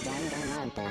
Danganronpa.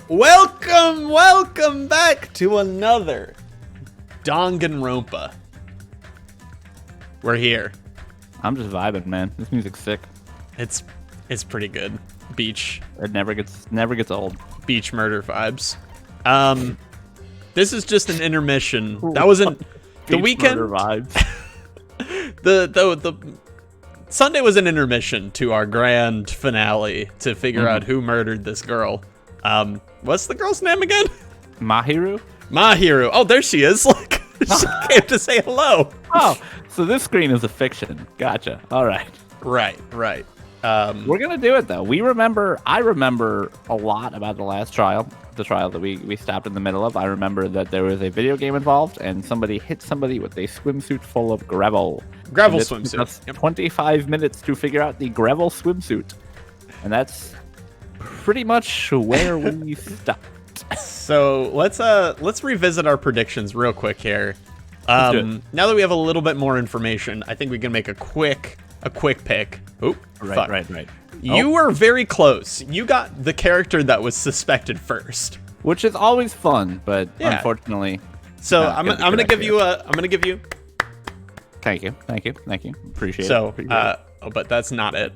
Welcome back to another Danganronpa. We're here. I'm just vibing, man. This music's sick. It's pretty good. Beach. It never gets old. Beach murder vibes. This is just an intermission. That wasn't the Beach weekend. murder vibes. The Sunday was an intermission to our grand finale to figure out who murdered this girl. What's the girl's name again? Mahiru? Mahiru. Oh, there she is. Look, she came to say hello. Oh, so this screen is a fiction. Gotcha. All right. Right. We're gonna do it though. I remember a lot about the last trial, the trial that we stopped in the middle of. I remember that there was a video game involved, and somebody hit somebody with a swimsuit full of gravel. Gravel And it swimsuit. took us Yep. 25 minutes to figure out the gravel swimsuit, and that's pretty much where we stopped. So let's revisit our predictions real quick here. Let's do it. Now that we have a little bit more information, I think we can make a quick pick. Oop, fuck. Right. You were very close. You got the character that was suspected first. Which is always fun, but Yeah. unfortunately. So not I'm gonna be gonna correct give here. you a I'm gonna give you. Thank you. Appreciate So it. but that's not it.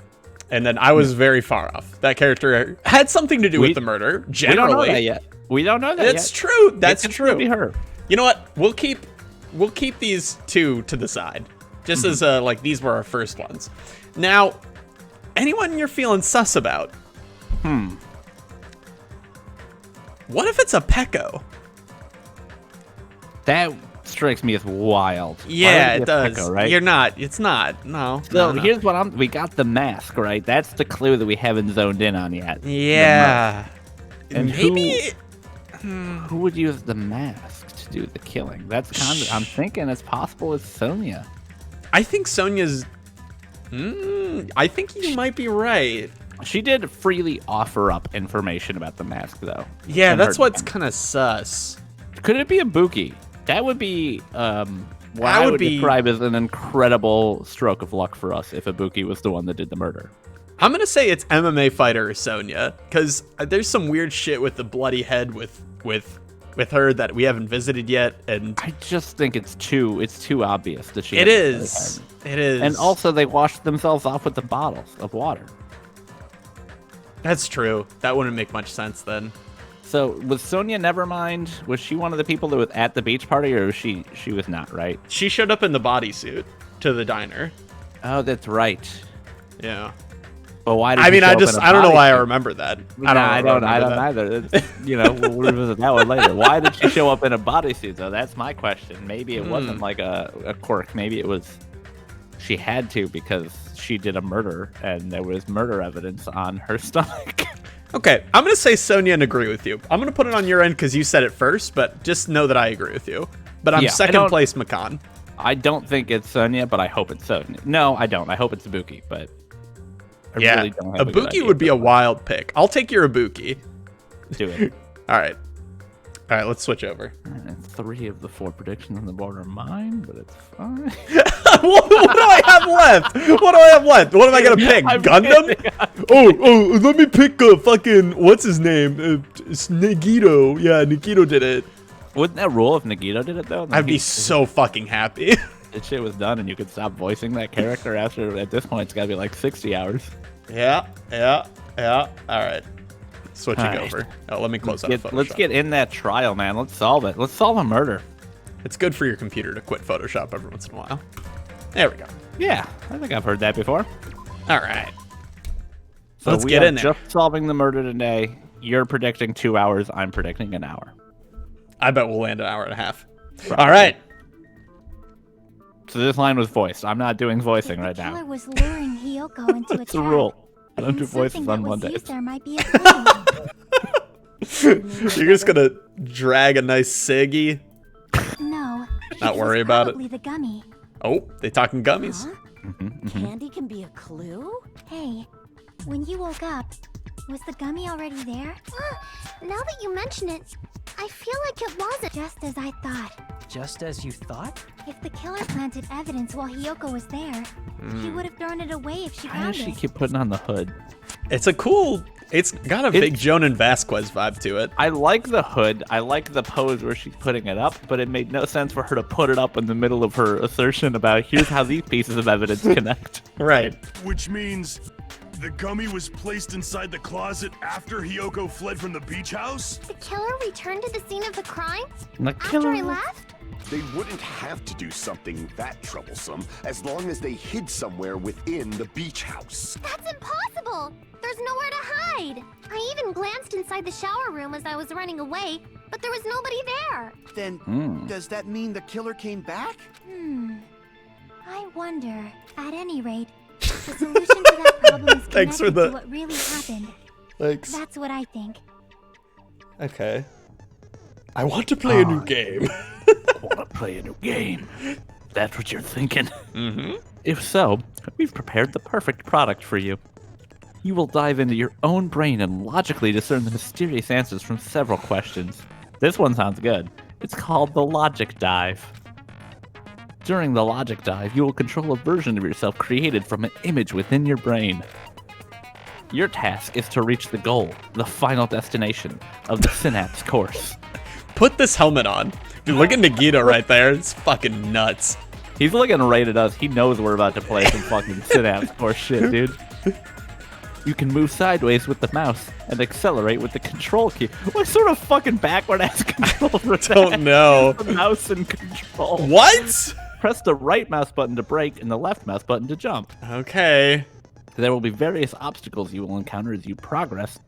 And then I was very far off. That character had something to do with the murder. We don't know Generally, that yet. We don't know that That's yet. true. That's It could true. be her. You know what? We'll keep these two to the side, just as like these were our first ones. Now, anyone you're feeling sus about? What if it's a Pecco? That strikes me as wild. Yeah, it does. Echo, right? You're not. It's not. No. So no. here's what we got the mask, right? That's the clue that we haven't zoned in on yet. Yeah. And Maybe. who would use the mask to do the killing? That's kind of. I'm thinking it's possible it's Sonya. I think Sonya's. I think you might be right. She did freely offer up information about the mask, though. Yeah, that's what's kind of sus. Could it be a Buki? That would be what I would describe as an incredible stroke of luck for us if Ibuki was the one that did the murder. I'm gonna say it's MMA fighter Sonya, because there's some weird shit with the bloody head with her that we haven't visited yet, and I just think it's too obvious that she. It is. And also they washed themselves off with the bottles of water. That's true. That wouldn't make much sense then. So was Sonya Nevermind? Was she one of the people that was at the beach party, or was she was not, right? She showed up in the bodysuit to the diner. Oh, that's right. Yeah. But why did I don't know why I remember that. I don't either. We'll revisit that one later. Why did she show up in a bodysuit, though? That's my question. Maybe it wasn't like a quirk. Maybe it was she had to because she did a murder and there was murder evidence on her stomach. Okay, I'm going to say Sonya and agree with you. I'm going to put it on your end because you said it first, but just know that I agree with you. But I'm second place Makan. I don't think it's Sonya, but I hope it's Sonya. No, I don't. I hope it's Ibuki, but I really don't have Ibuki would be a wild pick. I'll take your Ibuki. Do it. All right, let's switch over. And 3 of the 4 predictions on the board are mine, but it's fine. what do I have left? What am I gonna pick? Gundam? Oh, let me pick a fucking what's his name? It's Nagito. Yeah, Nagito did it. Wouldn't that rule if Nagito did it though? I'd be so fucking happy. That shit was done, and you could stop voicing that character after. At this point, it's gotta be like 60 hours. Yeah. All right. Switching over. Oh, let me close out Photoshop. Let's get in that trial, man. Let's solve it. Let's solve a murder. It's good for your computer to quit Photoshop every once in a while. There we go. Yeah, I think I've heard that before. All right. So let's get in there. Just solving the murder today. You're predicting 2 hours. I'm predicting an hour. I bet we'll land an hour and a half. All right. So this line was voiced. I'm not doing voicing right now. The killer was luring Hiyoko into a It's a rule. I don't do voices on Mondays. There might be a clue. You're just gonna drag a nice ciggy? No. Not worry about it. The gummy. Oh, they talking gummies. Huh? Candy can be a clue? Hey, when you woke up, was the gummy already there? Now that you mention it, I feel like it wasn't. Just as I thought. Just as you thought? If the killer planted evidence while Hiyoko was there, he would have thrown it away if she Why found does it. she keep putting on the hood? It's got a big Jonan Vasquez vibe to it. I like the hood. I like the pose where she's putting it up, but it made no sense for her to put it up in the middle of her assertion about here's how these pieces of evidence connect. Right. Which means the gummy was placed inside the closet after Hiyoko fled from the beach house? The killer returned to the scene of the crime? The After I left? They wouldn't have to do something that troublesome as long as they hid somewhere within the beach house. That's impossible! There's nowhere to hide! I even glanced inside the shower room as I was running away, but there was nobody there! Then, does that mean the killer came back? I wonder. At any rate, the solution to that problem is Thanks for connected to what really happened. Thanks. That's what I think. Okay. I want to play a new game. I want to play a new game. That's what you're thinking. If so, we've prepared the perfect product for you. You will dive into your own brain and logically discern the mysterious answers from several questions. This one sounds good. It's called the Logic Dive. During the Logic Dive, you will control a version of yourself created from an image within your brain. Your task is to reach the goal, the final destination of the Synapse course. Put this helmet on. Dude, look at Nagito right there. It's fucking nuts. He's looking right at us. He knows we're about to play some fucking Synapse course shit, dude. You can move sideways with the mouse and accelerate with the control key. What sort of fucking backward-ass control? Don't know. The mouse and control. What? Press the right mouse button to brake and the left mouse button to jump. Okay. There will be various obstacles you will encounter as you progress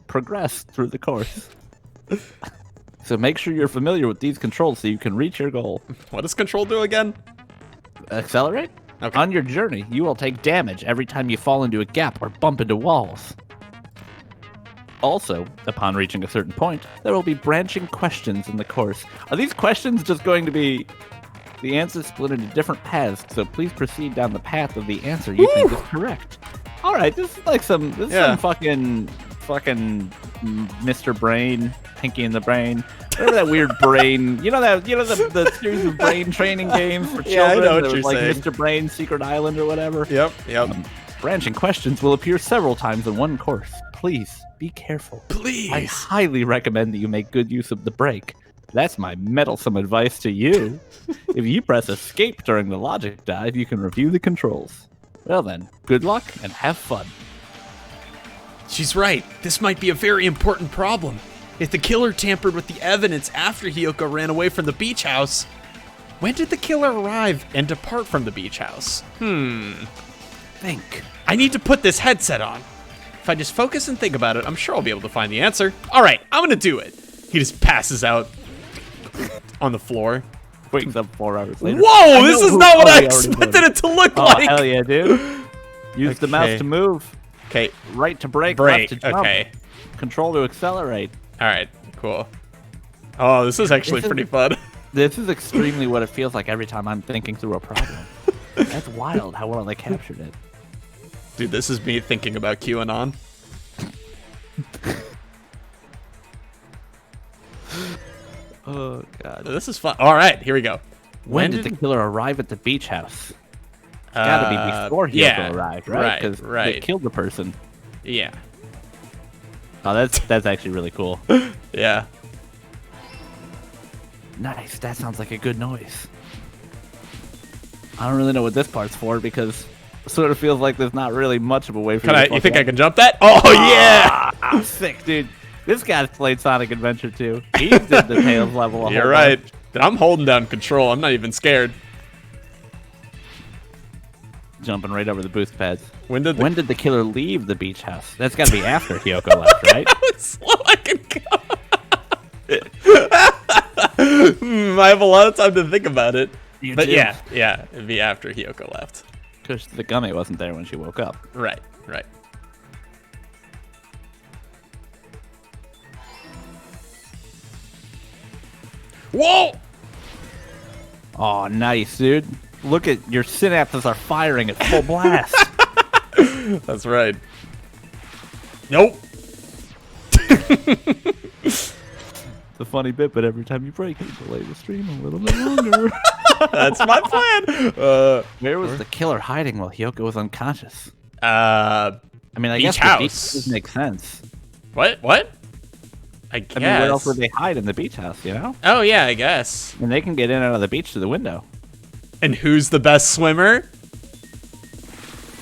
through the course. So make sure you're familiar with these controls so you can reach your goal. What does control do again? Accelerate? Okay. On your journey, you will take damage every time you fall into a gap or bump into walls. Also, upon reaching a certain point, there will be branching questions in the course. Are these questions just going to be the answers split into different paths, so please proceed down the path of the answer you think is correct. Alright, this is like some fucking Mr. Brain, Pinky in the Brain. Whatever that weird brain, the series of brain training games for children. Yeah, I know what you're like saying. Mr. Brain, Secret Island, or whatever. Yep. Branching questions will appear several times in one course. Please be careful. Please. I highly recommend that you make good use of the break. That's my meddlesome advice to you. If you press escape during the logic dive, you can review the controls. Well then, good luck and have fun. She's right. This might be a very important problem. If the killer tampered with the evidence after Hiyoko ran away from the beach house, when did the killer arrive and depart from the beach house? Think. I need to put this headset on. If I just focus and think about it, I'm sure I'll be able to find the answer. All right, I'm gonna do it. He just passes out on the floor. Wakes up 4 hours later. Whoa, this is not what I expected it to look Oh, like. hell yeah, dude. Use the mouse to move. Okay. Right to brake, Brake, left to jump. okay. Control to accelerate. All right, cool. Oh, this is actually pretty fun. This is extremely what it feels like every time I'm thinking through a problem. That's wild how well they captured it. Dude, this is me thinking about QAnon. Oh, God. This is fun. All right, here we go. When did the killer arrive at the beach house? It's gotta be before Hiyoko arrived, right? Because they killed the person. Yeah. Oh, that's actually really cool. Yeah. Nice. That sounds like a good noise. I don't really know what this part's for because it sort of feels like there's not really much of a way for You think I can jump that? Oh, yeah! Sick, dude. This guy's played Sonic Adventure 2. He did the Tails level. You're right. Dude, I'm holding down control. I'm not even scared. Jumping right over the boost pads. When did the killer leave the beach house? That's got to be after Hiyoko left, right? How slow I can go. I have a lot of time to think about it. But yeah, it'd be after Hiyoko left. Because the gummy wasn't there when she woke up. Right. Whoa! Oh, nice, dude. Look at your synapses are firing at full blast. That's right. Nope. The funny bit, but every time you break it, delay the stream a little bit longer. That's my plan. Where was the killer hiding while Hiyoko was unconscious? I mean, I beach guess house. the beach does make sense. What? I guess. I mean, where else would they hide in the beach house, you know? Oh, yeah, I guess. And they can get in and out of the beach through the window. And who's the best swimmer?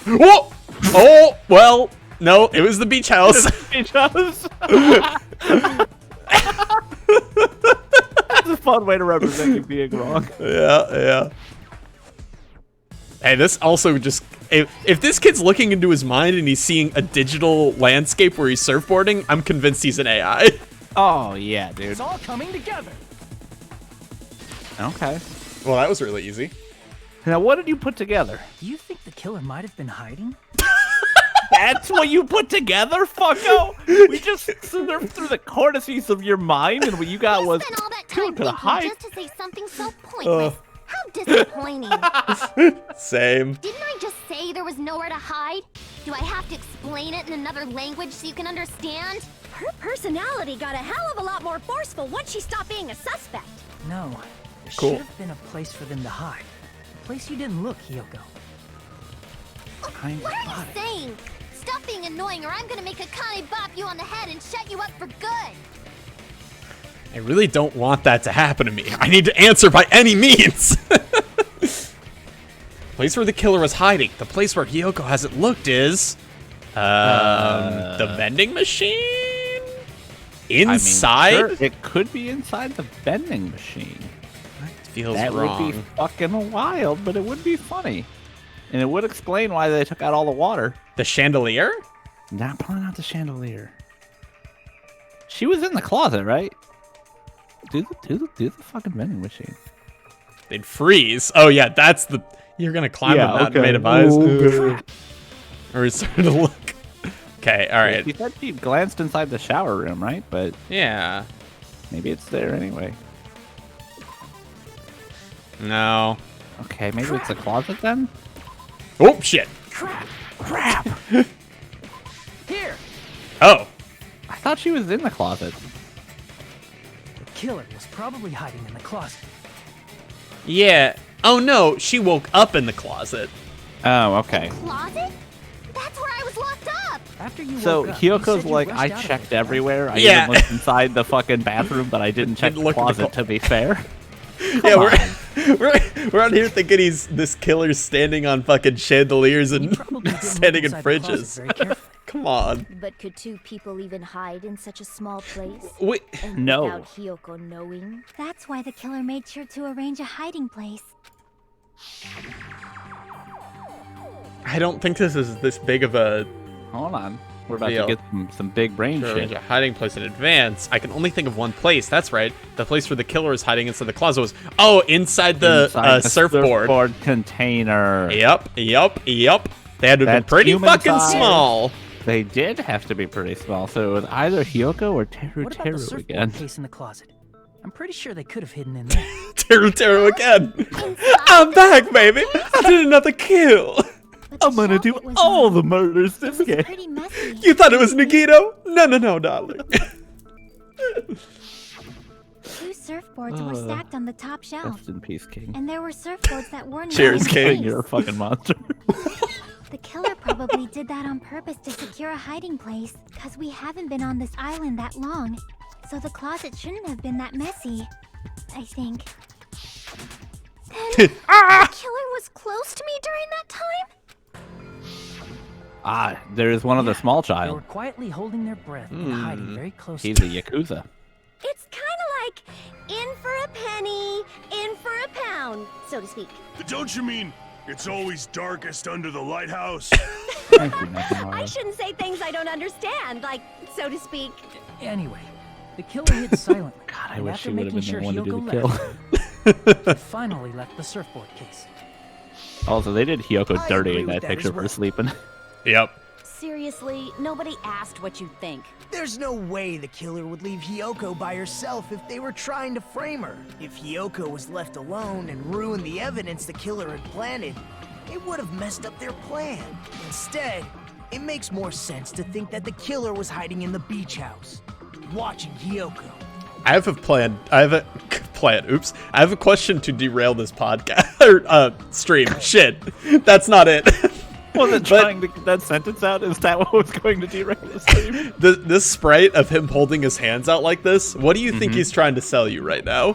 Whoa! Oh, well, no, it was the beach house. Beach house? That's a fun way to represent you being wrong. Yeah. Hey, this also just... If this kid's looking into his mind and he's seeing a digital landscape where he's surfboarding, I'm convinced he's an AI. Oh, yeah, dude. It's all coming together. Okay. Well, that was really easy. Now, what did you put together? Do you think the killer might have been hiding? That's what you put together, fucko? We just surfed through the cornices of your mind, and what you got was... spent all that Killer time could have thinking hide. just to say something so pointless. How disappointing. Same. Didn't I just say there was nowhere to hide? Do I have to explain it in another language so you can understand? Her personality got a hell of a lot more forceful once she stopped being a suspect. No. There Cool. should have been a place for them to hide. A place you didn't look, Hiyoko. What are you saying? Stop being annoying or I'm gonna make Akane bop you on the head and shut you up for good. I really don't want that to happen to me. I need to answer by any means. Place where the killer was hiding. The place where Hiyoko hasn't looked is... the vending machine? Inside? I mean, sure, it could be inside the vending machine. Feels that wrong. would be fucking wild, but it would be funny. And it would explain why they took out all the water. The chandelier? Probably not the chandelier. She was in the closet, right? do the fucking vending machine. They'd freeze. Oh yeah, that's the. You're gonna climb a mountain made of ice. Or it's starting to look. Okay, all right. He said he glanced inside the shower room, right? But Yeah. maybe it's there anyway. No. Okay, maybe it's a closet then. Oh shit. Crap! Here! Oh. I thought she was in the closet. The killer was probably hiding in the closet. Yeah. Oh no, she woke up in the closet. Oh, okay. Closet? That's where I was locked up! After you So woke up, you Hyoko's said you like, rushed I out of checked it. everywhere. I Yeah. even looked inside the fucking bathroom, but I didn't check Didn't the look in the closet, to be fair. Yeah, we're out here thinking this killer's standing on fucking chandeliers You and probably didn't look standing in inside the closet fridges. very carefully. Come on. But could two people even hide in such a small place? Wait. And No. without Hiyoko knowing? That's why the killer made sure to arrange a hiding place. I don't think this is this big of a Hold on. We're about Real. to get some big brain arrange shit. a hiding place in advance. I can only think of one place. That's right. The place where the killer is hiding inside the closet was inside the Inside the surfboard. Container. Yep. They had to have been That's pretty human fucking size. small. They did have to be pretty small, so it was either Hyoko or Teru What about the Teru surfboard again. case in the closet? I'm pretty sure they could have hidden in there. Teru again. I'm back, baby. I did another kill. But the I'm gonna shelf do it was all on the murders It this was game. pretty messy. You thought it was Nagito? No, darling. Two surfboards were stacked on the top shelf. Rest in peace, King. And there were surfboards that weren't Cheers, in King. place. You're a fucking monster. The killer probably did that on purpose to secure a hiding place, because we haven't been on this island that long. So the closet shouldn't have been that messy, I think. Then the killer was close to me during that time? There is one other small They were child. quietly holding their breath and hiding very close He's to a Yakuza. It's kind of like in for a penny, in for a pound, so to speak. Don't you mean it's always darkest under the lighthouse? Thank you, Nakamura. I shouldn't say things I don't understand, like, so to speak. Anyway, the killer hid silently. God, I and wish after he would have making been the sure one to do Hiyoko the kill. he finally left the surfboard case. Also, they did Hyoko I dirty agree in with that that picture as for well. sleeping. Yep. Seriously, nobody asked what you think. There's no way the killer would leave Hiyoko by herself if they were trying to frame her. If Hiyoko was left alone and ruined the evidence the killer had planted, it would have messed up their plan. Instead, it makes more sense to think that the killer was hiding in the beach house, watching Hiyoko. I have a plan. Oops. I have a question to derail this podcast or stream. Shit. That's not it. Wasn't trying to get that sentence out? Is that what was going to derail the stream? This sprite of him holding his hands out like this, what do you think he's trying to sell you right now?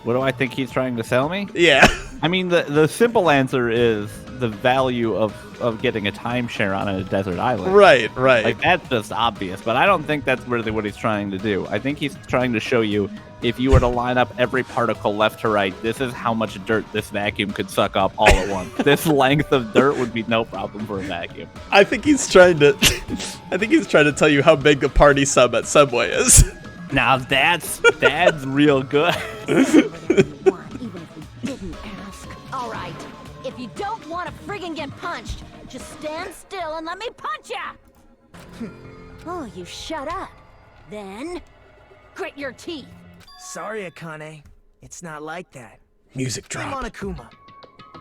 What do I think he's trying to sell me? Yeah. I mean, the simple answer is the value of getting a timeshare on a desert island. Right. Like, that's just obvious, but I don't think that's really what he's trying to do. I think he's trying to show you, if you were to line up every particle left to right, this is how much dirt this vacuum could suck up all at once. This length of dirt would be no problem for a vacuum. I think he's trying to tell you how big the party sub at Subway is. Now that's real good. Whatever you want, even if we didn't ask. All right, if you don't want to friggin' get punched, just stand still and let me punch ya! Oh, you shut up. Then, grit your teeth. Sorry, Akane. It's not like that. Music Hey, drop. Monokuma,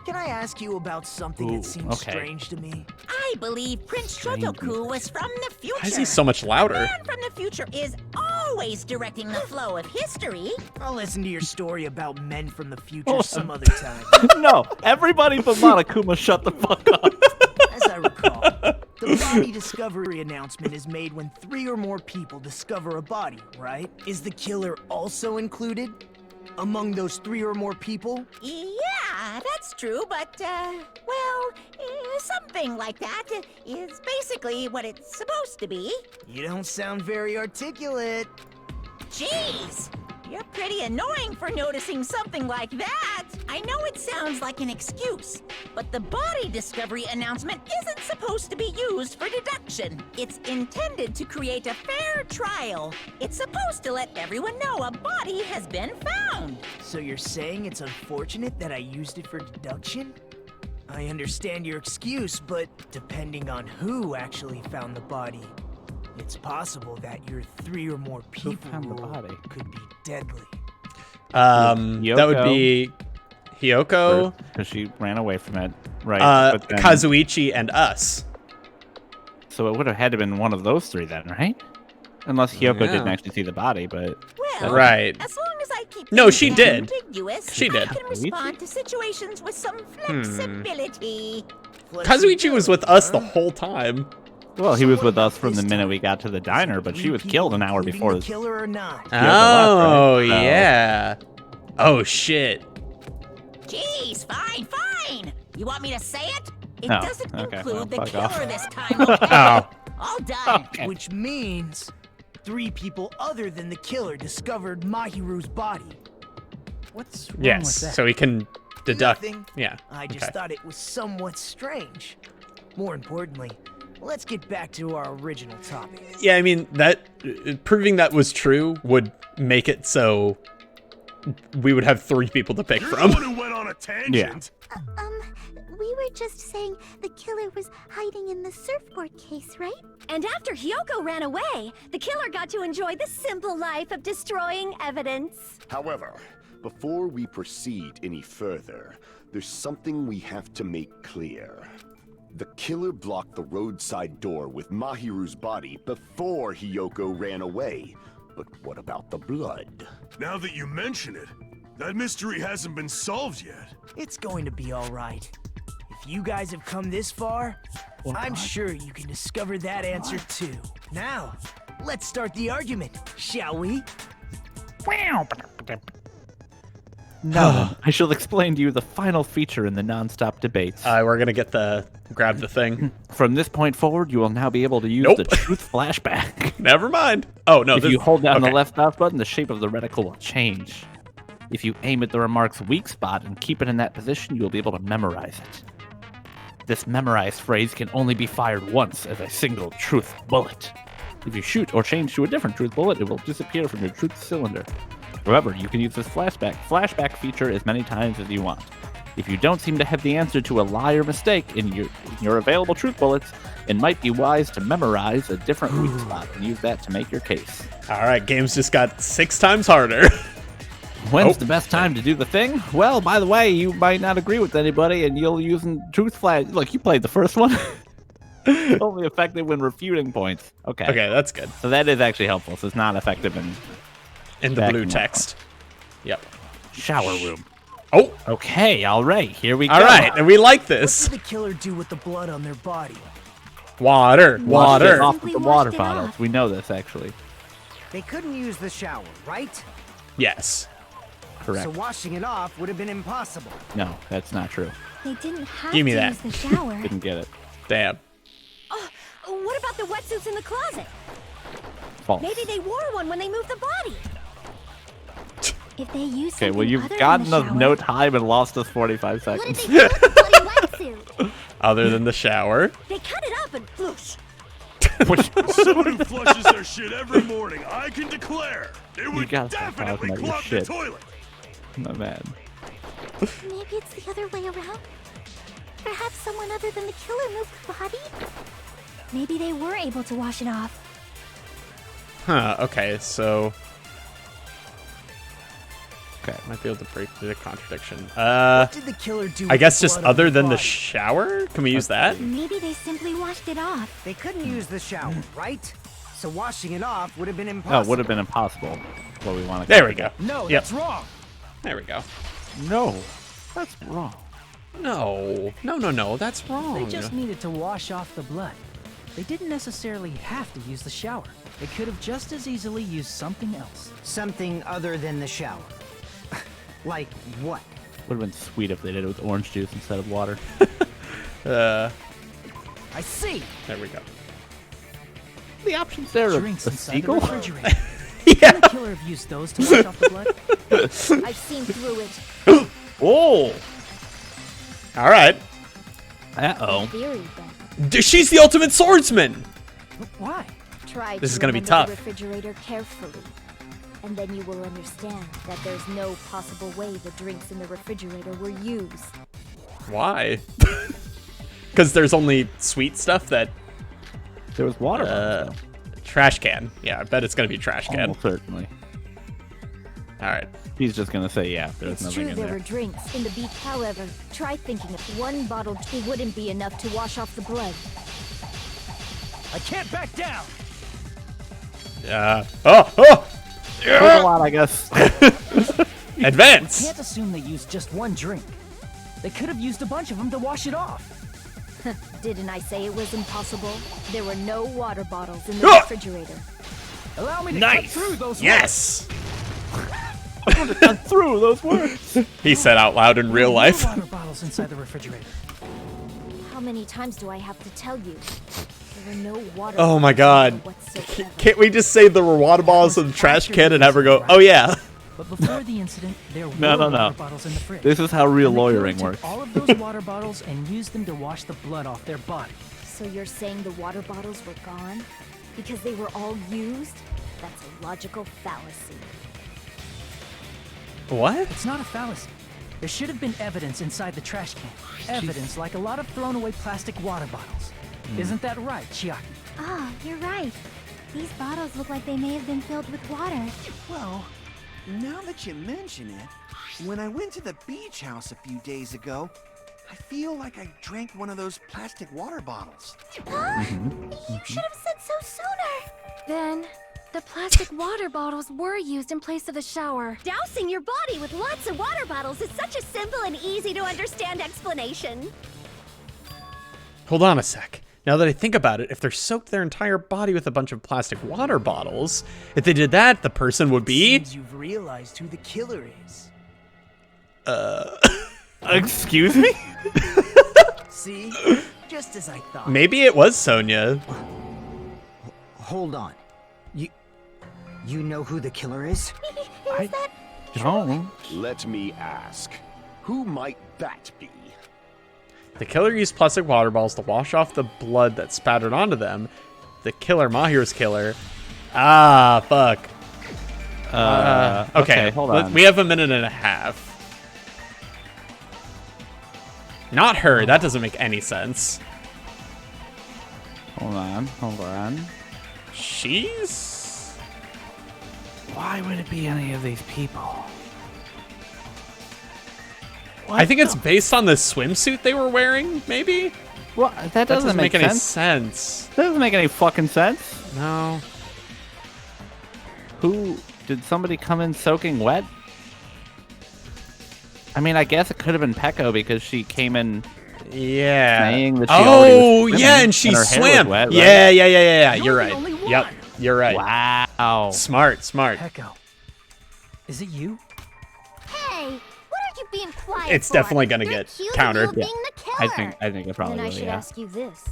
can I ask you about something Ooh, that seems okay. strange to me? I believe Prince Shotoku was from the future. Why is he so much louder? Man from the future is always directing the flow of history. I'll listen to your story about men from the future Oh. some other time. No, everybody but Monokuma shut the fuck up. As I recall, the body discovery announcement is made when 3 or more people discover a body, right? Is the killer also included among those 3 or more people? Yeah, that's true, but, well, something like that is basically what it's supposed to be. You don't sound very articulate. Jeez! You're pretty annoying for noticing something like that. I know it sounds like an excuse, but the body discovery announcement isn't supposed to be used for deduction. It's intended to create a fair trial. It's supposed to let everyone know a body has been found. So you're saying it's unfortunate that I used it for deduction? I understand your excuse, but depending on who actually found the body, it's possible that your 3 or more people found the body? could be deadly. That would be Hiyoko, because she ran away from it, right? But then- Kazuichi, and us. So it would have had to been one of those 3 then, right? Unless Hiyoko didn't actually see the body, but Well, Right. as long as I keep No, things she did. ambiguous, She did. I can respond to situations with some flexibility. Kazuichi was with us the whole time. well, he So was what with about us from the this minute time? we got to the diner, but she 3 was people, killed an hour including before. the killer or not. Oh, left, right? So- yeah. Oh, shit. Jeez, fine. You want me to say it? It Oh, doesn't okay, include well, the fuck killer off. this time, okay? Oh. All done. Okay. Which means 3 people other than the killer discovered Mahiru's body. What's wrong Yes, with that? so he can deduct. Nothing. Yeah. I just okay. thought it was somewhat strange. More importantly, let's get back to our original topic. Yeah, I mean, that proving that was true would make it so we would have 3 people to pick You're from. the one who went on a tangent. We were just saying the killer was hiding in the surfboard case, right? And after Hiyoko ran away, the killer got to enjoy the simple life of destroying evidence. However, before we proceed any further, there's something we have to make clear. The killer blocked the roadside door with Mahiru's body before Hiyoko ran away. But what about the blood? Now that you mention it, that mystery hasn't been solved yet. It's going to be all right. If you guys have come this far, I'm sure you can discover that answer too. Now, let's start the argument, shall we? No, I shall explain to you the final feature in the non-stop debates. We're gonna grab the thing. From this point forward, you will now be able to use Nope. the truth flashback. Never mind. Oh, no. If you hold down the okay. left mouse button, the shape of the reticle will change. If you aim at the remark's weak spot and keep it in that position, you will be able to memorize it. This memorized phrase can only be fired once as a single truth bullet. If you shoot or change to a different truth bullet, it will disappear from your truth cylinder. However, you can use this flashback feature as many times as you want. If you don't seem to have the answer to a lie or mistake in your available truth bullets, it might be wise to memorize a different weak spot and use that to make your case. All right, games just got 6 times harder. When's the best time to do the thing? Well, by the way, you might not agree with anybody, and you'll use truth flash. Look, you played the first one. Only effective when refuting points. Okay. Okay, that's good. So that is actually helpful. So it's not effective in In the backing blue up text. Yep. shower room. Oh, Okay, all right, here we go. all right, and we like What this. did the killer do with the blood on their body? Water, Wash it water. off with the Simply water washed it bottles. off. We know this actually. They couldn't use the shower, right? Yes. Correct. So washing it off would have been impossible. No, that's not true. They didn't have Give me to that. use the shower. Didn't get it. Damn. What about the wetsuits in the closet? False. Maybe they wore one when they moved the body. If they used Okay, well, something you've other gotten than the shower, no time and lost us 45 What did seconds. they do with the bloody wetsuit? Other than the shower. They cut it up and floosh. Someone who flushes their shit every morning, I can declare, it would gotta stop definitely talking about your clog the shit. toilet. My man. Maybe it's the other way around. Perhaps someone other than the killer moved the body? Maybe they were able to wash it off. Huh, okay, so... Okay, might be able to break through the contradiction. What did the killer do I with guess the just blood on other their than the body? shower? Can we use that? Maybe they simply washed it off. They couldn't use the shower, right? So washing it off would have been Oh, impossible. it would have been impossible. What we want to. There we go. No, Yep. that's wrong. There we go. No, that's wrong. No. No, that's wrong. They just needed to wash off the blood. They didn't necessarily have to use the shower. They could have just as easily used something else. Something other than the shower. Like what? Would have been sweet if they did it with orange juice instead of water. I see. There we go. The options there are Drinks a inside the seagull. refrigerator. Couldn't the killer have used those to wash off the blood? I've seen through it. Oh. All right. Uh-oh. Theory, then. She's the ultimate swordsman. Why? Try This to is gonna be remember tough. the refrigerator carefully, and then you will understand that there's no possible way the drinks in the refrigerator were used. Why? Because there's only sweet stuff that. There was water bottles, Trash can. Yeah, I bet it's gonna be trash can. Almost certainly. All right. He's just gonna say, yeah, there's It's nothing true in there there. were drinks in the beach. However, try thinking if one bottle wouldn't be enough to wash off the blood. I can't back down. Yeah. Oh. There's a lot, I guess. Advance. Can't assume they used just one drink. They could have used a bunch of them to wash it off. Didn't I say it was impossible? There were no water bottles in the Ah! refrigerator. Allow me to Nice. cut through those Yes. Got through those words. He said out loud in real life. Water bottles inside the refrigerator. How many times do I have to tell you? There were no water Oh my bottles God. whatsoever. Can't we just say there were water bottles in the trash can and have her go, oh yeah. But before the incident, there were No. water bottles in the fridge. This is how real And the killer lawyering took works. all of those water bottles and used them to wash the blood off their body. So you're saying the water bottles were gone? Because they were all used? That's a logical fallacy. What? It's not a fallacy. There should have been evidence inside the trash can. Evidence like a lot of thrown away plastic water bottles. Isn't that right, Chiaki? Ah, you're right. These bottles look like they may have been filled with water. Well, now that you mention it, when I went to the beach house a few days ago, I feel like I drank one of those plastic water bottles. You should have said so sooner. Then, the plastic water bottles were used in place of the shower. Dousing your body with lots of water bottles is such a simple and easy to understand explanation. Hold on a sec. Now that I think about it, if they're soaked their entire body with a bunch of plastic water bottles, if they did that, the person would be... Seems you've realized who the killer is. Excuse me? See? Just as I thought. Maybe it was Sonya. Hold on. You know who the killer is? I don't. Let me ask, who might that be? The killer used plastic water bottles to wash off the blood that spattered onto them. The killer, Mahiru's killer. Ah, fuck. Okay, hold on. We have a minute and a half. Not her. That doesn't make any sense. Hold on. She's... Why would it be any of these people? I think it's based on the swimsuit they were wearing, maybe? Well, that That doesn't make any sense. sense. That doesn't make any fucking sense. No. Who did somebody come in soaking wet? I mean, I guess it could have been Pecco because she came in Yeah. saying that she already was swimming yeah, and she her hair was swam. wet, right? Yeah. You're You're the right. only one. Yep, you're right. Wow. Smart. Pecco. Is it you? Hey, what are you being quiet It's for? definitely gonna They're get accusing countered. you of Yeah. being the killer. I think it probably Then I will, should yeah. ask you this.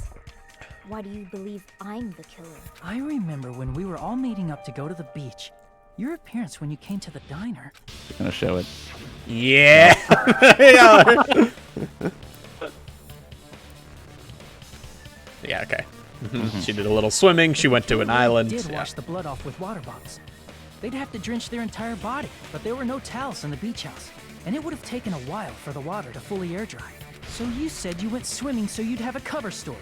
Why do you believe I'm the killer? I remember when we were all meeting up to go to the beach. Your appearance when you came to the diner. I'm gonna show it. Yeah. Yeah. Yeah, okay. She did a little swimming. She went to an island. Did Yeah. wash the blood off with water bottles. They'd have to drench their entire body, but there were no towels in the beach house, and it would have taken a while for the water to fully air dry. So you said you went swimming so you'd have a cover story.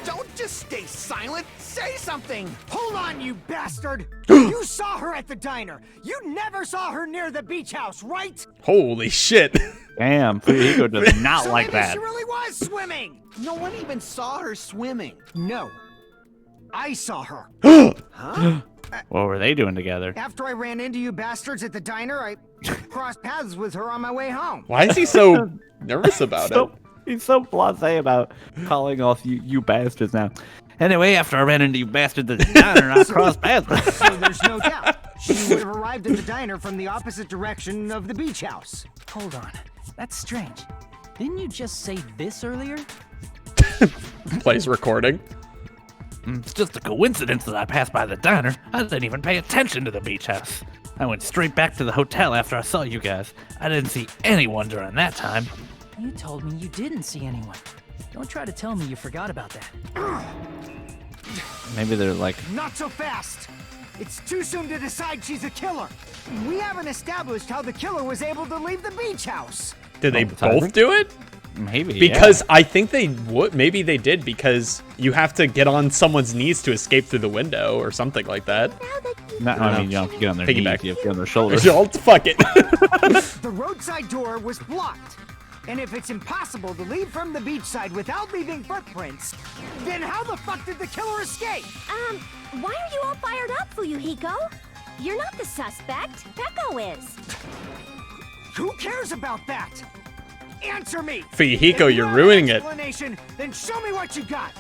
Don't just stay silent. Say something. Hold on, you bastard. You saw her at the diner. You never saw her near the beach house, right? Holy shit. Damn, Fuyuhiko does not So like maybe that. she really was swimming. No one even saw her swimming. No. I saw her. Huh? What were they doing together? After I ran into you bastards at the diner, I crossed paths with her on my way home. Why is he so nervous about it? He's so blasé about calling us you bastards now. Anyway, after I ran into you bastards at the diner, I crossed paths. So there's no doubt. She would have arrived at the diner from the opposite direction of the beach house. Hold on. That's strange. Didn't you just say this earlier? Plays recording. It's just a coincidence that I passed by the diner. I didn't even pay attention to the beach house. I went straight back to the hotel after I saw you guys. I didn't see anyone during that time. You told me you didn't see anyone. Don't try to tell me you forgot about that. Maybe they're like... Not so fast! It's too soon to decide she's a killer. We haven't established how the killer was able to leave the beach house. Did they both do it? Maybe, Because I think they would. Maybe they did, because you have to get on someone's knees to escape through the window or something like that. No, I mean, you don't have to get on their Piggyback. knees, you have to get on their shoulders. Fuck it. The roadside door was blocked. And if it's impossible to leave from the beachside without leaving footprints, then how the fuck did the killer escape? Why are you all fired up, Fuyuhiko? You're not the suspect. Peko is. Who cares about that? Answer me! Fuyuhiko, If you you're have ruining an it. explanation, then show me what you got.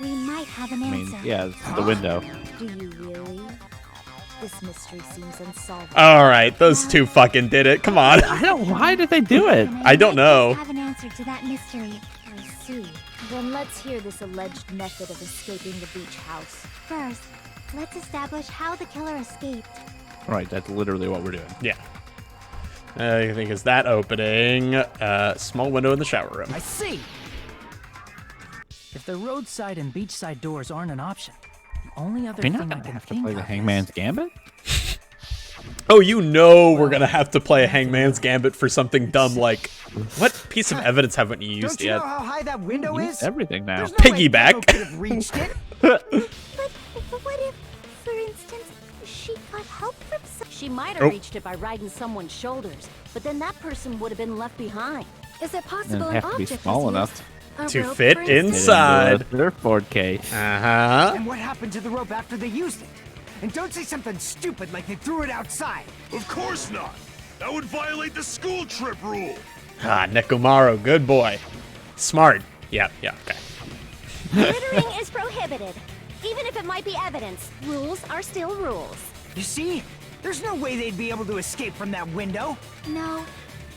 We might have an I mean, answer. yeah, it's the window. Do you really? This mystery seems unsolvable. All right, those two fucking did it. Come on. I don't... Why did they do it? I don't know. Have an answer to that mystery. I see. Then let's hear this alleged method of escaping the beach house. First, let's establish how the killer escaped. Right, that's literally what we're doing. Yeah. I think it's that opening. Small window in the shower room. I see. If the roadside and beachside doors aren't an option, the only other We're thing not I gonna can have to think play the of Hangman's is... Gambit? Oh, you know we're gonna have to play a Hangman's Gambit for something dumb like... What piece of evidence haven't you used Don't you yet? know how high that window is? Everything now. There's no way Piggyback. Peko could have reached it. But what if, for instance, she got help from some... She might have reached it by riding someone's shoulders, but then that person would have been left behind. Is it Doesn't possible an have to be object small was enough. used? A To rope, fit for in instance? Side. Surfboard case. Uh-huh. And what happened to the rope after they used it? And don't say something stupid like they threw it outside. Of course not. That would violate the school trip rule. Ah, Nekomaru, good boy. Smart. Yeah, okay. Littering is prohibited. Even if it might be evidence, rules are still rules. You see? There's no way they'd be able to escape from that window. No,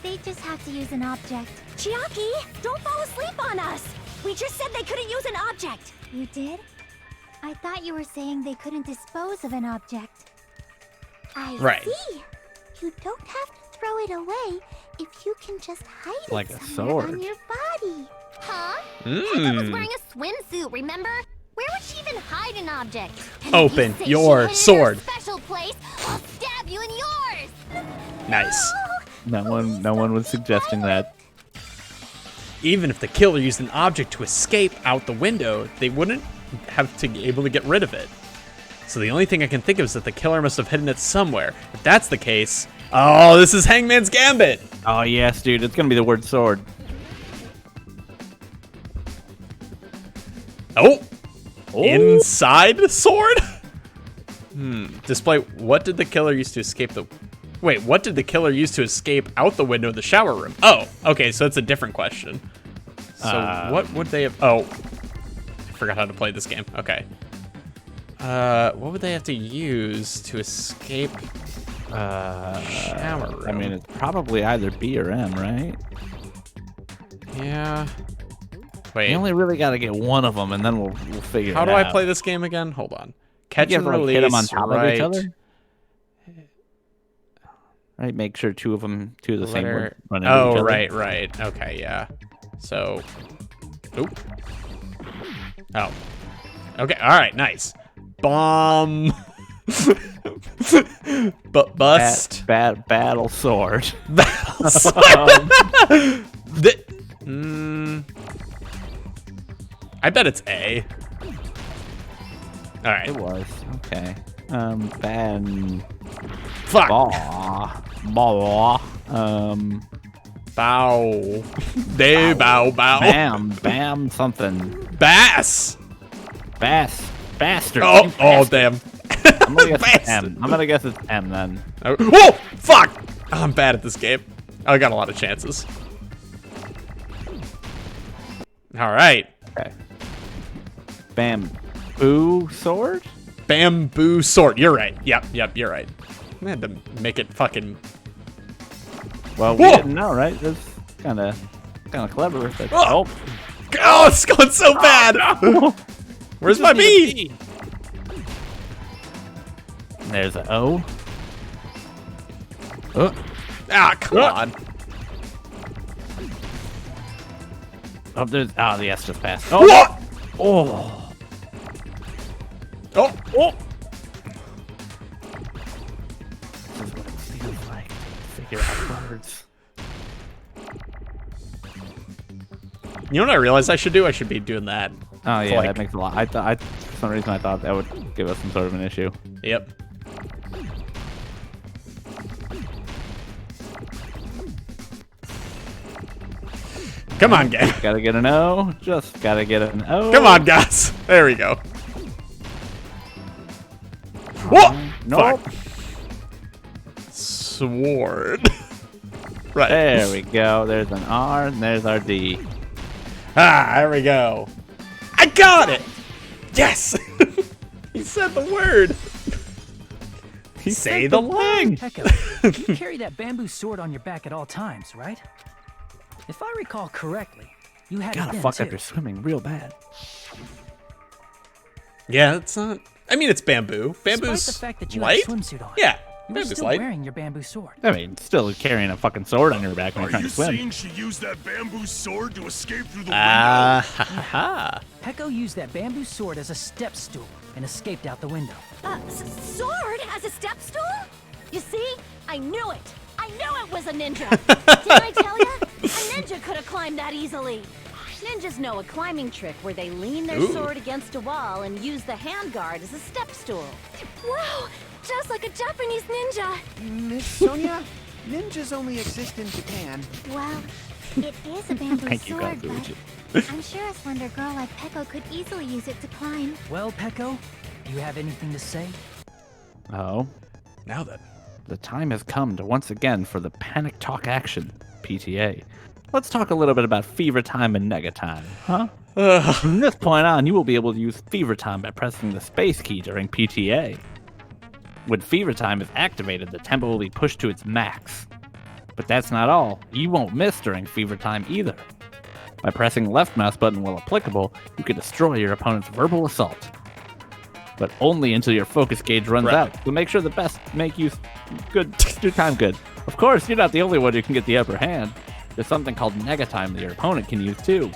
they just have to use an object. Chiaki, don't fall asleep on us. We just said they couldn't use an object. You did? I thought you were saying they couldn't dispose of an object. I Right. see. You don't have to throw it away if you can just hide Like it a somewhere sword. on your body. Huh? Peko was Mm. wearing a swimsuit, remember? Where would she even hide an object? And if Open you say your she hid it sword. in her special place, I'll stab you in yours. Nice. No one was suggesting that. Even if the killer used an object to escape out the window, they wouldn't have to be able to get rid of it. So the only thing I can think of is that the killer must have hidden it somewhere. If that's the case, oh, this is Hangman's Gambit. Oh yes, dude, it's gonna be the word sword. Oh, inside the sword? Display, what did the killer use to escape the... Wait, what did the killer use to escape out the window of the shower room? Oh, okay, so it's a different question. So what would they have... Oh, I forgot how to play this game. Okay. What would they have to use to escape shower room? I mean, it's probably either B or M, right? Yeah. Wait, You only really gotta get one of them, and then we'll figure it how out. do I play this game again? Hold on. Catch You and ever, like, release, hit them on top right. of each other? Right, make sure two of the same Letter- one run into each Oh, other. right. Okay, yeah. So, oop. Oh. Okay, all right, nice. Bomb. But bust. Battle sword. Battle sword. I bet it's A. All right. It was. Okay. Ben. Fuck. Bow. Bow. They bow. Bam something. Bass. Bastard. Oh, damn. I'm gonna guess it's Bastard. M. I'm gonna guess it's M then. Oh, whoa! Fuck! I'm bad at this game. I got a lot of chances. All right. Okay. Bamboo sword? Bamboo sword. You're right. Yep, you're right. I had to make it fucking... Well, we Whoa! didn't know, right? That's kind of clever. But, Oh, it's going so bad. Where's my B? There's an O. Oh. Ah, come on. Oh, there's. Oh, the S just passed. Oh. What? Oh. Oh. Oh. This is what it feels like. Figure out words. You know what I realized I should do? I should be doing that. Oh yeah, like- that makes a lot. For some reason I thought that would give us some sort of an issue. Yep. Come on, gang. Gotta get an O. Just gotta get an O. Come on, guys. There we go. Whoa! Nope. Fuck. Sword. Right. There we go. There's an R and there's our D. Ah, there we go. I got it. Yes. He said the word. Say the line. Pekka, you carry that bamboo sword on your back at all times, right? If I recall correctly, you had Gotta it then fuck too. up your swimming real bad. Yeah, it's not. I mean, it's bamboo. Bamboo's Despite the fact that you light. had a swimsuit on, Yeah, you were bamboo's still light. wearing your bamboo sword. I mean, still carrying a fucking sword on your back when Are you're trying you to swim. saying she used that bamboo sword to escape through the Ah, window? ha, ha. Pekko used that bamboo sword as a step stool and escaped out the window. Sword as a step stool? You see? I knew it! I knew it was a ninja! Didn't I tell you? A ninja could have climbed that easily. Ninjas know a climbing trick where they lean their Ooh. sword against a wall and use the handguard as a step stool. Wow, just like a Japanese ninja. Miss Sonia, ninjas only exist in Japan. Well, it is a bamboo Thank you, sword, Kazuuchi. but I'm sure a slender girl like Pekko could easily use it to climb. Well, Pekko, do you have anything to say? Oh, Now then. the time has come to once again for the Panic Talk action, PTA. Let's talk a little bit about Fever Time and Nega Time, huh? From this point on, you will be able to use Fever Time by pressing the space key during PTA. When Fever Time is activated, the tempo will be pushed to its max. But that's not all. You won't miss during Fever Time either. By pressing the left mouse button while applicable, you can destroy your opponent's verbal assault. But only until your focus gauge runs Right. out. So make sure the best make use good, do time good. Of course, you're not the only one who can get the upper hand. There's something called Nega Time that your opponent can use too.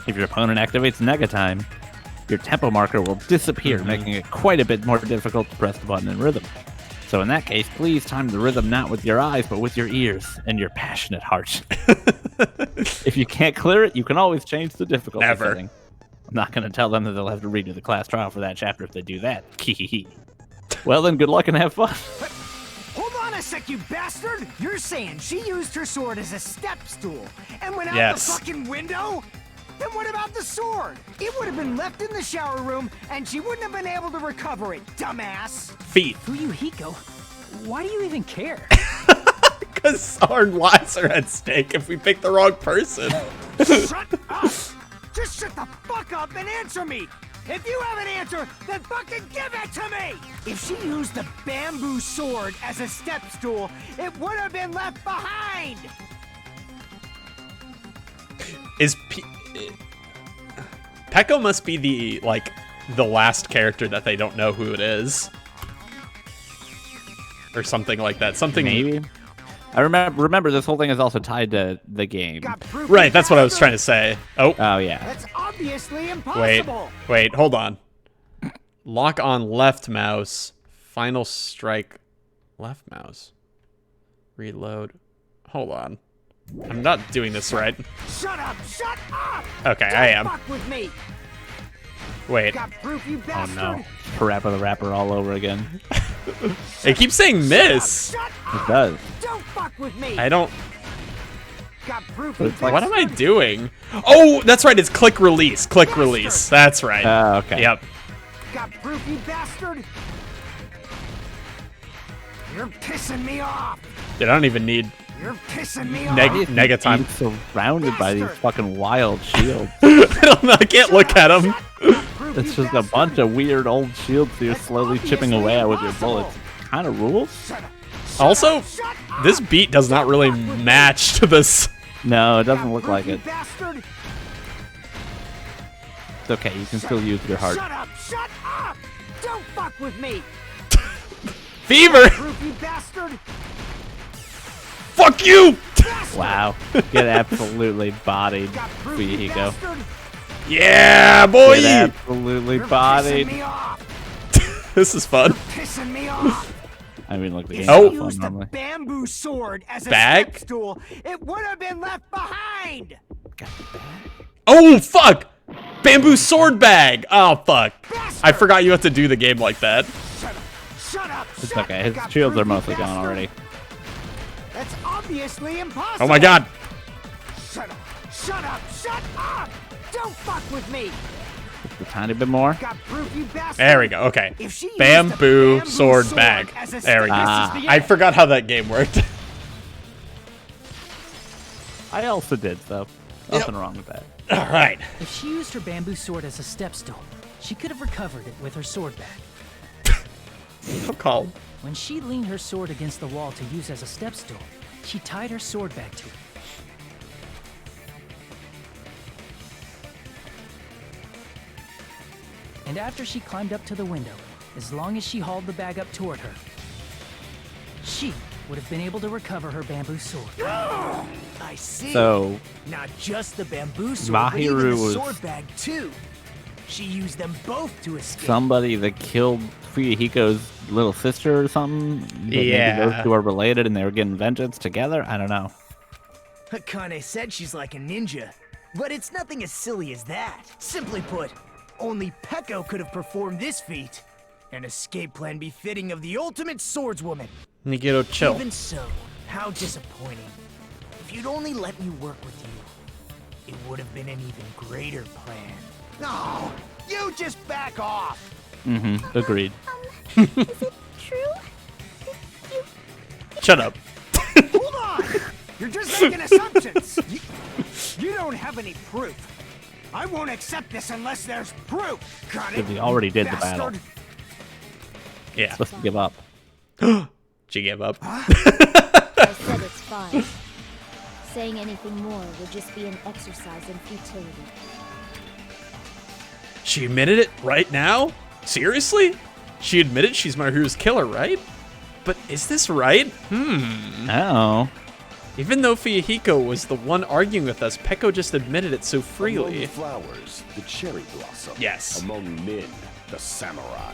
If your opponent activates Nega Time, your tempo marker will disappear, making it quite a bit more difficult to press the button in rhythm. So in that case, please time the rhythm not with your eyes, but with your ears and your passionate heart. If you can't clear it, you can always change the difficulty Never. setting. I'm not going to tell them that they'll have to redo the class trial for that chapter if they do that. Well then, good luck and have fun. Hold on a sec, you bastard! You're saying she used her sword as a step stool and went out Yes. the fucking window? Then what about the sword? It would have been left in the shower room and she wouldn't have been able to recover it, dumbass! Feet. Fuyuhiko, why do you even care? Because our lives are at stake if we pick the wrong person. Shut up! Just shut the fuck up and answer me! If you have an answer, then fucking give it to me! If she used the bamboo sword as a step stool, it would have been left behind! Is Pekko must be the last character that they don't know who it is, or something like that. Something Maybe. I remember this whole thing is also tied to the game. Got proof Right, you that's what I was bastard? trying to say. Oh, Oh yeah. That's obviously wait, impossible! wait, hold on. Lock on left mouse. Final strike, left mouse. Reload. Hold on. I'm not doing this right. Shut up! Shut up! Okay, Don't I am. fuck with me! Wait. Got proof, you Oh bastard! no. Parappa the Rapper all over again. It keeps saying miss. Shut It up! does. Don't fuck with me! I don't. Got proof, But you it's like- What am I doing? Oh, that's right. It's click release. Click release. That's right. Okay. Yep. Got proof, you bastard! You're pissing me off! Dude, I don't even need You're pissing me off! Nega time. Being surrounded by these Bastard. fucking wild shields. I don't know. I can't look at him. It's just a bunch of weird old shields that you're slowly chipping away at with your bullets. Kind of rules? Also, this beat does not really match to this. No, it doesn't look like it. It's okay. You can still use your heart. Shut up! Shut up! Don't fuck with me! Fever! Proof, you bastard! Fuck you! Wow. Get absolutely bodied, Got proof, you Fuyuhiko. bastard! Yeah, boy! Get absolutely You're bodied. pissing me off! This is fun. Pissing me off! I mean, look, the game's If Oh. not you fun used a normally. bambu sword as a Bag? step stool, it would have been left behind! Oh, fuck! Bamboo sword bag! Oh, fuck. I forgot you have to do the game like that. Shut up! Shut up! It's shut okay. up. His Got shields proof, are you mostly gone bastard? already. That's obviously impossible! Oh my god! Shut up! Shut up! Shut up! Don't fuck with me! Just a tiny bit more. Got proof, you bastard! There we go, okay. If she used a Bamboo bamboo sword bag. as a There we go. step- This is the I end. forgot how that game worked. I also did, so nothing wrong with that. Alright. If she used her bamboo sword as a step stool, she could have recovered it with her sword bag. So calm. When she leaned her sword against the wall to use as a step stool, she tied her sword bag to it. And after she climbed up to the window, as long as she hauled the bag up toward her, she would have been able to recover her bamboo sword. I see. So, Not just the bamboo sword, but even Mahiru the was- sword bag too. She used them both to escape. somebody that killed Fuyuhiko's little sister or something? That Maybe Yeah. those two are related and they were getting vengeance together? I don't know. Akane said she's like a ninja, but it's nothing as silly as that. Simply put, only Peko could have performed this feat. An escape plan befitting of the ultimate swordswoman. Nigito, chill. Even so, how disappointing. If you'd only let me work with you, it would have been an even greater plan. No, you just back off. Mm-hmm. Agreed. Is it true? Shut up. Hold on! You're just making assumptions! You don't have any proof. I won't accept this unless there's proof! Got it? Because we already did the battle. bastard? Yeah. Supposed to give up. She gave up. I said it's fine. Saying anything more would just be an exercise in futility. She admitted it right now? Seriously? She admitted she's Mahiru's killer, right? But is this right? Oh. Even though Fuyuhiko was the one arguing with us, Peko just admitted it so freely. Among flowers, the cherry blossom. Yes. Among men, the samurai.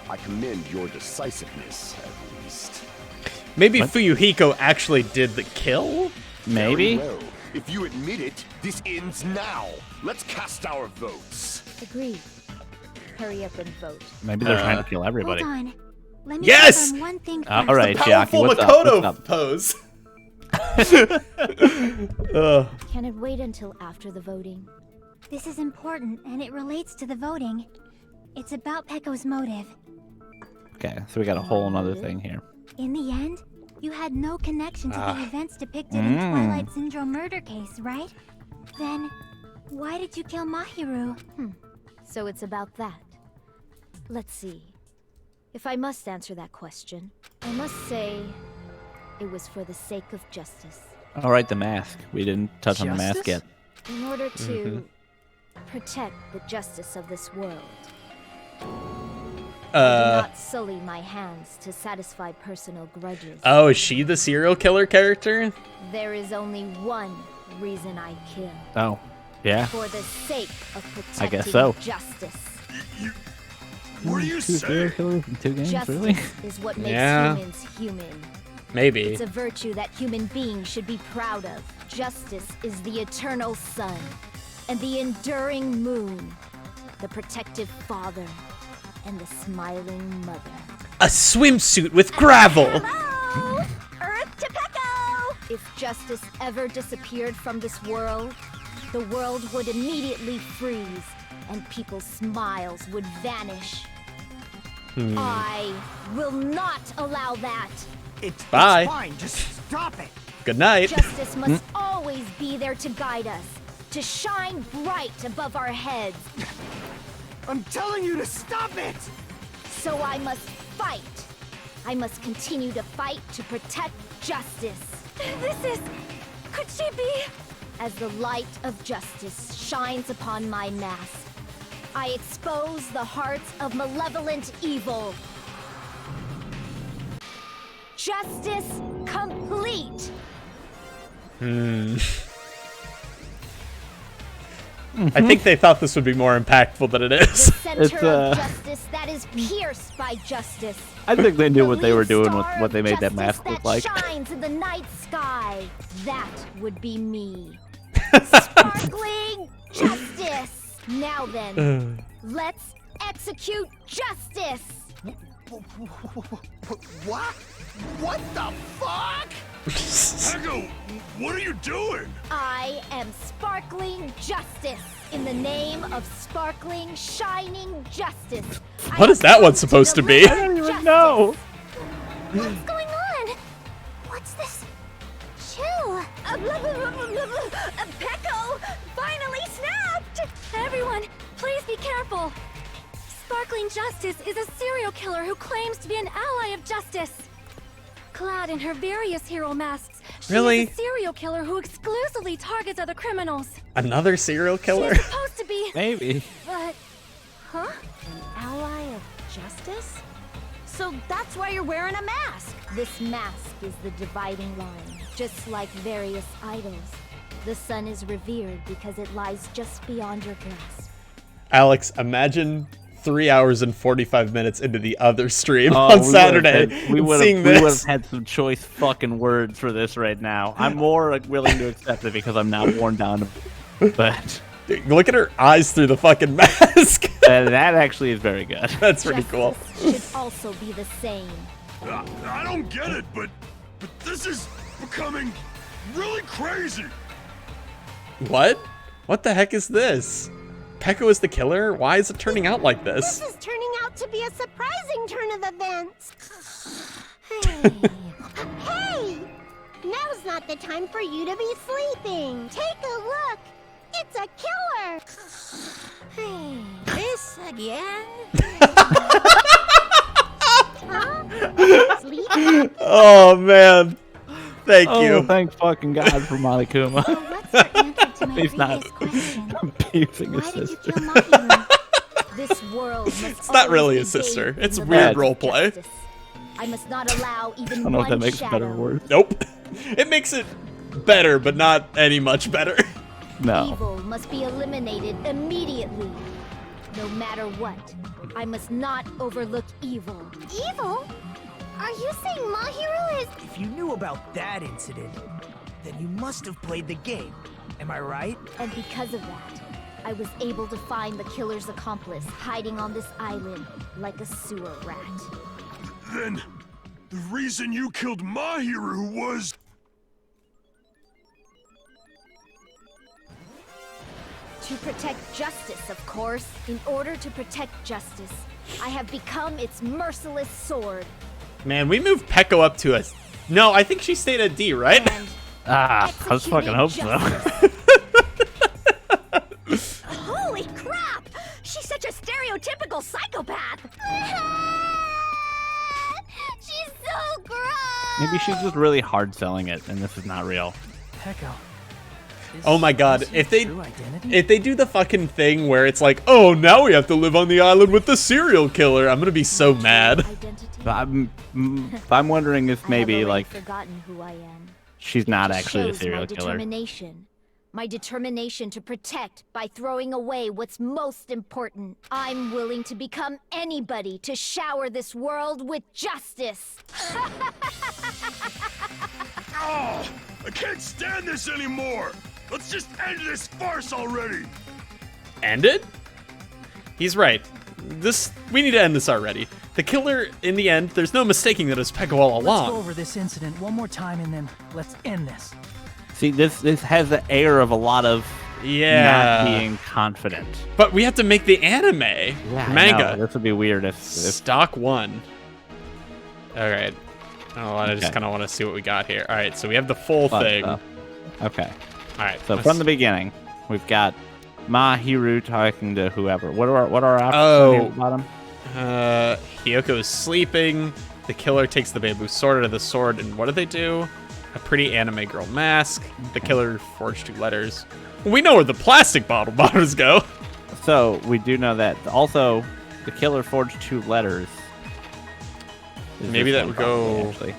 I commend your decisiveness, at least. Maybe What? Fuyuhiko actually did the kill? Maybe? Very well. If you admit it, this ends now. Let's cast our votes. Agreed. Hurry up and vote. Maybe they're trying to kill Hold everybody. on. Let me Yes! confirm one thing first. All right, Jackie, Powerful what's up? Makoto What's up? pose. Can it wait until after the voting? This is important, and it relates to the voting. It's about Peko's motive. Okay, so we got a whole nother thing here. In the end, you had no connection to the events depicted in Twilight Syndrome murder case, right? Then, why did you kill Mahiru? So it's about that. Let's see. If I must answer that question, I must say it was for the sake of justice. All right, the mask. We didn't touch on the mask Justice? yet. In order to protect the justice of this world. I do not sully my hands to satisfy personal grudges. Oh, is she the serial killer character? There is only one reason I kill. Oh, yeah. For the sake of protecting I guess so. justice. What are you Two saying? serial killers in 2 games, Justice really? is what makes Yeah. humans human. Maybe. It's a virtue that human beings should be proud of. Justice is the eternal sun and the enduring moon, the protective father and the smiling mother. A swimsuit with gravel. Hello! Earth to Peko! If justice ever disappeared from this world, the world would immediately freeze and people's smiles would vanish. I will not allow that. It's Bye. fine, just stop it! Good night. Justice must always be there to guide us, to shine bright above our heads. I'm telling you to stop it! So I must fight. I must continue to fight to protect justice. This is... Could she be... As the light of justice shines upon my mask, I expose the hearts of malevolent evil. Justice complete. I think they thought this would be more impactful than it The is. center of justice that is pierced by justice. I think they knew what they were The lead doing with star what they of made that justice mask look like. shines in the night sky. That would be me. Sparkling justice. Now then, let's execute justice. What? What the fuck? Peko, what are you doing? I am sparkling justice in the name of sparkling, shining justice. What is that one supposed to be? I don't even know. What's going on? What's this? Chill. Peko finally snapped! Everyone, please be careful. Sparkling Justice is a serial killer who claims to be an ally of justice. Clad in her various hero masks, she Really? is a serial killer who exclusively targets other criminals. Another serial killer? She's supposed to be, Maybe. but... Huh? An ally of justice? So that's why you're wearing a mask. This mask is the dividing line, just like various idols. The sun is revered because it lies just beyond your grasp. Alex, imagine 3 hours and 45 minutes into the other stream Oh, on we Saturday. would seeing have this. had some choice fucking words for this right now. I'm more willing to accept it because I'm not worn down. But Look at her eyes through the fucking mask. that actually is very good. That's pretty cool. Justice should also be the same. I don't get it, but this is becoming really crazy. What? What the heck is this? Peko is the killer? Why is it turning out like this? This is turning out to be a surprising turn of events. Hey! Now's not the time for you to be sleeping. Take a look. It's a killer. This again? Huh? Sleep? Oh man. Thank Oh, you. thank fucking God for Monokuma. So what's your answer to my He's not previous question? abusing his Why did you sister. kill Mahiru? This world must It's not really always a be sister. bathed It's in the weird light of roleplay. justice. I must not allow even I don't know if one that makes it better shadow. or worse. Nope. It makes it better, but not any much better. No. Evil must be eliminated immediately. No matter what, I must not overlook evil. Evil? Are you saying Mahiru is... If you knew about that incident, then you must have played the game. Am I right? And because of that, I was able to find the killer's accomplice hiding on this island like a sewer rat. Then the reason you killed Mahiru was... To protect justice, of course. In order to protect justice, I have become its merciless sword. Man, we moved Peko up to a... No, I think she stayed at D, right? And I was fucking hope so. holy crap! She's such a stereotypical psychopath! She's so gross! Maybe she's just really hard selling it, and this is not real. Peko. Is Oh my God, this if your they- true identity? If they do the fucking thing where it's like, oh, now we have to live on the island with the serial killer, I'm gonna be so mad. Identity? I'm wondering if I have maybe already like forgotten who I am. she's not It actually a shows serial my killer. determination. My determination to protect by throwing away what's most important. I'm willing to become anybody to shower this world with justice. Oh, I can't stand this anymore. Let's just end this farce already. End it? He's right. We need to end this already. The killer, in the end, there's no mistaking that it was Peko all Let's go along. over this incident one more time and then let's end this. See, this has the air of a lot of Yeah. not being confident. But we have to make the anime. Yeah, I know. Manga. This would be weird if Stock 1. Alright. I just Okay. kind of want to see what we got here. Alright, so we have the full fun thing. stuff. Okay. Alright. So from the beginning, we've got Mahiru talking to whoever. What are our options Oh. here at the bottom? Hiyoko is sleeping. The killer takes the bamboo sword out of the sword, and what do they do? A pretty anime girl mask. The killer forged 2 letters. We know where the plastic bottles go. So we do know that. Also, the killer forged 2 letters. Maybe that would go... Actually.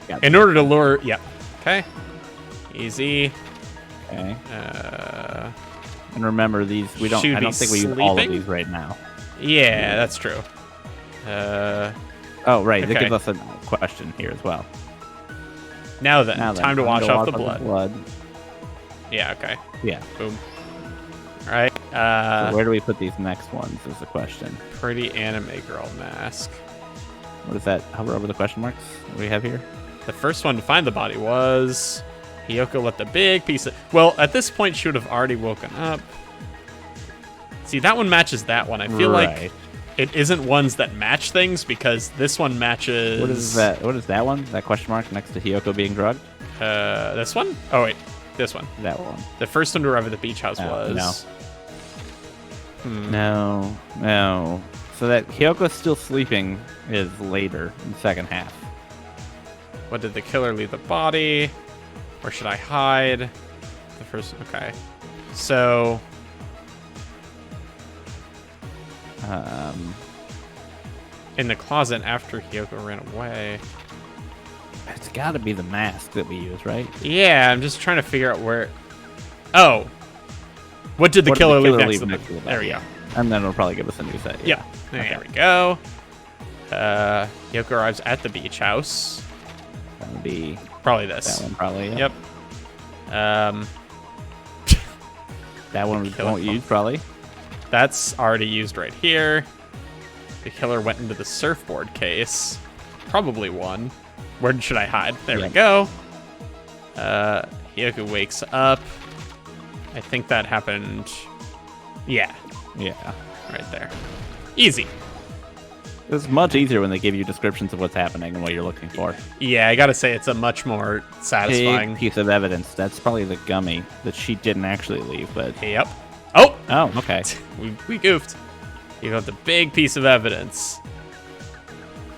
Yeah, in order to lure... Yeah. Okay. Easy. Okay. And remember, these we don't. I don't think we use all of these right now. Yeah, that's true. Oh, right. Okay. That gives us a question here as well. Now then, time to wash off the blood. Yeah. Okay. Yeah. Boom. All right. So where do we put these next ones? Is the question. Pretty anime girl mask. What is that? Hover over the question marks. What do we have here? The first one to find the body was Hiyoko let the big piece of... Well, at this point, she would have already woken up. See, that one matches that one. I feel like it isn't ones that match things because this one matches... What is that? What is that one? That question mark next to Hiyoko being drugged? This one? Oh, wait. This one. That one. The first one to arrive at the beach house was... No. No. So that Hyoko's still sleeping is later in the second half. What did the killer leave the body? Where should I hide? The first... Okay. So... in the closet after Hiyoko ran away. It's got to be the mask that we use, right? Yeah, I'm just trying to figure out where... Oh! What did the killer leave next to the body? There we go. And then it'll probably give us a new set. Yeah. There we go. Hiyoko arrives at the beach house. That would be... Probably this. That one, probably, yeah. Yep. That one we won't use, probably. That's already used right here. The killer went into the surfboard case. Probably one. Where should I hide? There we go. Hiyoko wakes up. I think that happened... Yeah. Yeah. Right there. Easy. It's much easier when they give you descriptions of what's happening and what you're looking for. Yeah, I gotta say, it's a much more satisfying... Big piece of evidence. That's probably the gummy that she didn't actually leave, but... Yep. Oh! Oh, okay. we goofed. You got the big piece of evidence.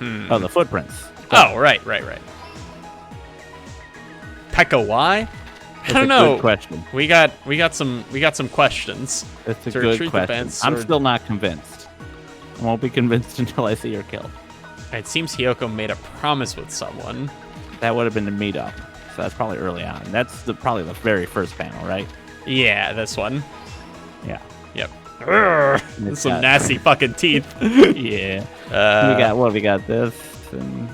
Oh, the footprints. Oh, right. Pekka, why? I don't know. Good question. We got some questions. That's a good question. I'm still not convinced. I won't be convinced until I see her killed. It seems Hiyoko made a promise with someone. That would have been the meetup, so that's probably early on. That's probably the very first panel, right? Yeah, this one. Yeah. Yep. Some nasty fucking teeth. Yeah. We got this. And...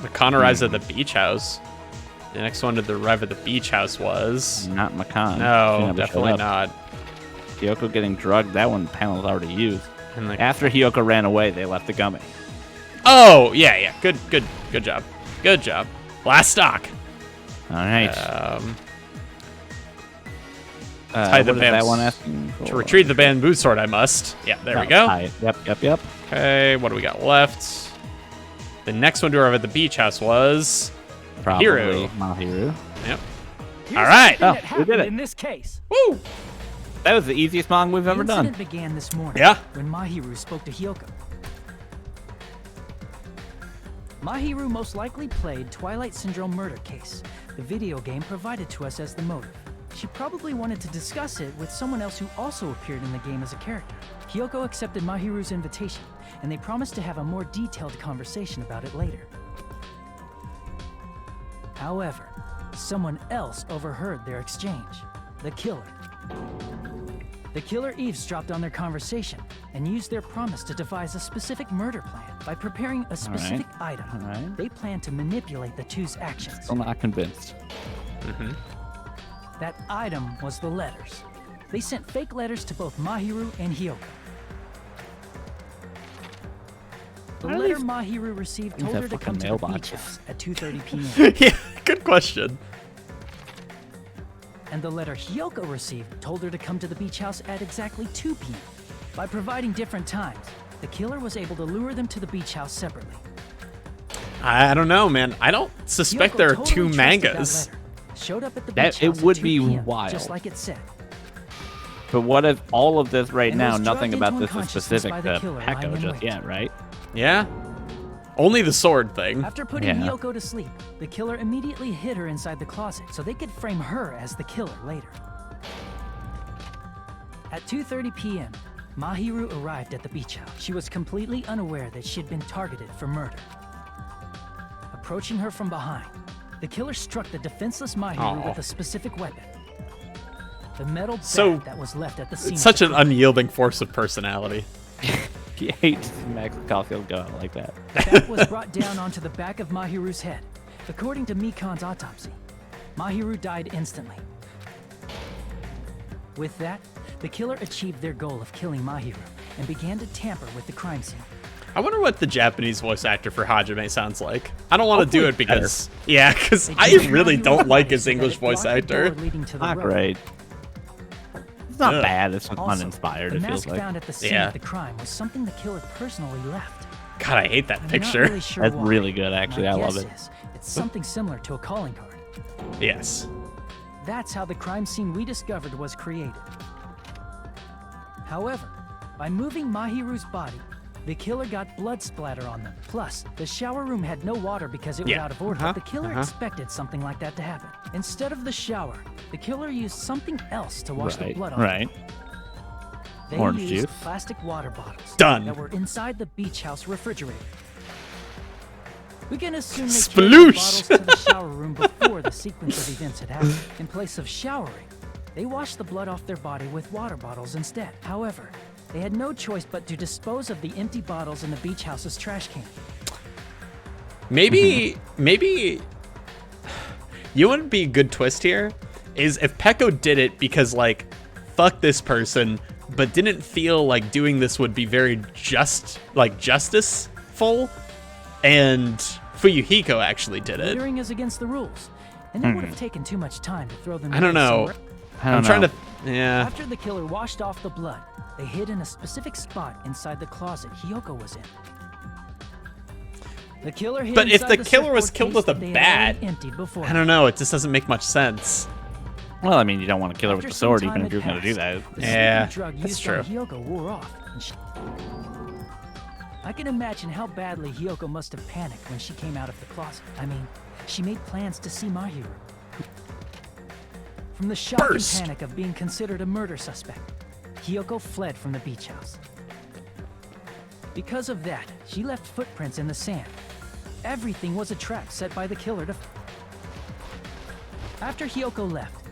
Makan arrives at the beach house. The next one to arrive at the beach house was... Not Makan. No, definitely not. Hiyoko getting drugged. That one panel's already used. And after Hiyoko ran away, they left the gummy. Oh, yeah. Good job. Good job. Last stock. All right. Tie the that one asking for? To retrieve the bamboo sword, I must. Yeah, there we go. Yep. Okay, what do we got left? The next one to arrive at the beach house was... Probably Mahiru. Yep. All right. Oh, we did it. In this case. Woo! That was the easiest manga we've ever done. The incident began this morning. Yeah. When Mahiru spoke to Hiyoko. Mahiru most likely played Twilight Syndrome Murder Case, the video game provided to us as the motive. She probably wanted to discuss it with someone else who also appeared in the game as a character. Hiyoko accepted Mahiru's invitation, and they promised to have a more detailed conversation about it later. However, someone else overheard their exchange. The killer. The killer eavesdropped on their conversation and used their promise to devise a specific murder plan. By preparing a specific item, they planned to manipulate the two's actions. Still not convinced. That item was the letters. They sent fake letters to both Mahiru and Hiyoko. The letter Mahiru received told her to come to the beach house at 2:30 p.m. Yeah, good question. And the letter Hiyoko received told her to come to the beach house at exactly 2 p.m. By providing different times, the killer was able to lure them to the beach house separately. I don't know, man. I don't suspect Hiyoko there are totally two mangas. Showed up at the beach house it would at 2 be p.m., wild. just like it said. But what if all of this right And now, was nothing drugged about into this is unconsciousness specific by the to killer lying Pekko in just wait. yet, right? Yeah. Only the sword thing. After putting Hiyoko to sleep, the killer immediately hid her inside the closet so they could frame her as the killer later. At 2:30 p.m., Mahiru arrived at the beach house. She was completely unaware that she'd been targeted for murder. Approaching her from behind, the killer struck the defenseless Mahiru with a specific weapon. The metal bat that was left at the scene. It's such an unyielding force of personality. He hates Max Caulfield go out like that. The bat was brought down onto the back of Mahiru's head. According to Mikan's autopsy, Mahiru died instantly. With that, the killer achieved their goal of killing Mahiru and began to tamper with the crime scene. I wonder what the Japanese voice actor for Hajime sounds like. I don't want to do it because... Yeah, because I really don't like his English voice actor. Not great. It's not bad, it's uninspired, it feels like. The mask found at the scene of the crime was something the killer personally left. God, I hate that I'm picture. not really sure That's why. really good, actually. My I love guess it. is it's something similar to a calling card. Yes. That's how the crime scene we discovered was created. However, by moving Mahiru's body, the killer got blood splatter on them. Plus, the shower room had no water because it was out of order. The killer expected something like that to happen. Instead of the shower, the killer used something else to wash the blood off. Right. They Orange used juice. plastic water bottles that were inside the beach house refrigerator. We can assume they carried the bottles to the shower room before the sequence of events had happened. In place of showering, they washed the blood off their body with water bottles instead. However, they had no choice but to dispose of the empty bottles in the beach house's trash can. Maybe, you wouldn't be a good twist here is if Peko did it because, like, fuck this person, but didn't feel like doing this would be very justiceful, and Fuyuhiko actually did it. Littering is against the rules, and it would have taken too much time to throw them. I don't know. I'm trying to. Yeah. After the killer washed off the blood, they hid in a specific spot inside the closet Hiyoko was in. The killer hid But if inside the killer was killed with a that they had bat, already emptied before. I don't know. It just doesn't make much sense. Well, I mean, you don't want to kill her with After the sword, some even time if you're had going to do passed, that. the Yeah, sleeping drug that's used true. on Hiyoko wore off. And I can imagine how badly Hiyoko must have panicked when she came out of the closet. I mean, she made plans to see Mahiru. From the shock and panic of being considered a murder suspect, Hiyoko fled from the beach house. Because of that, she left footprints in the sand. Everything was a trap set by the killer to... After Hiyoko left,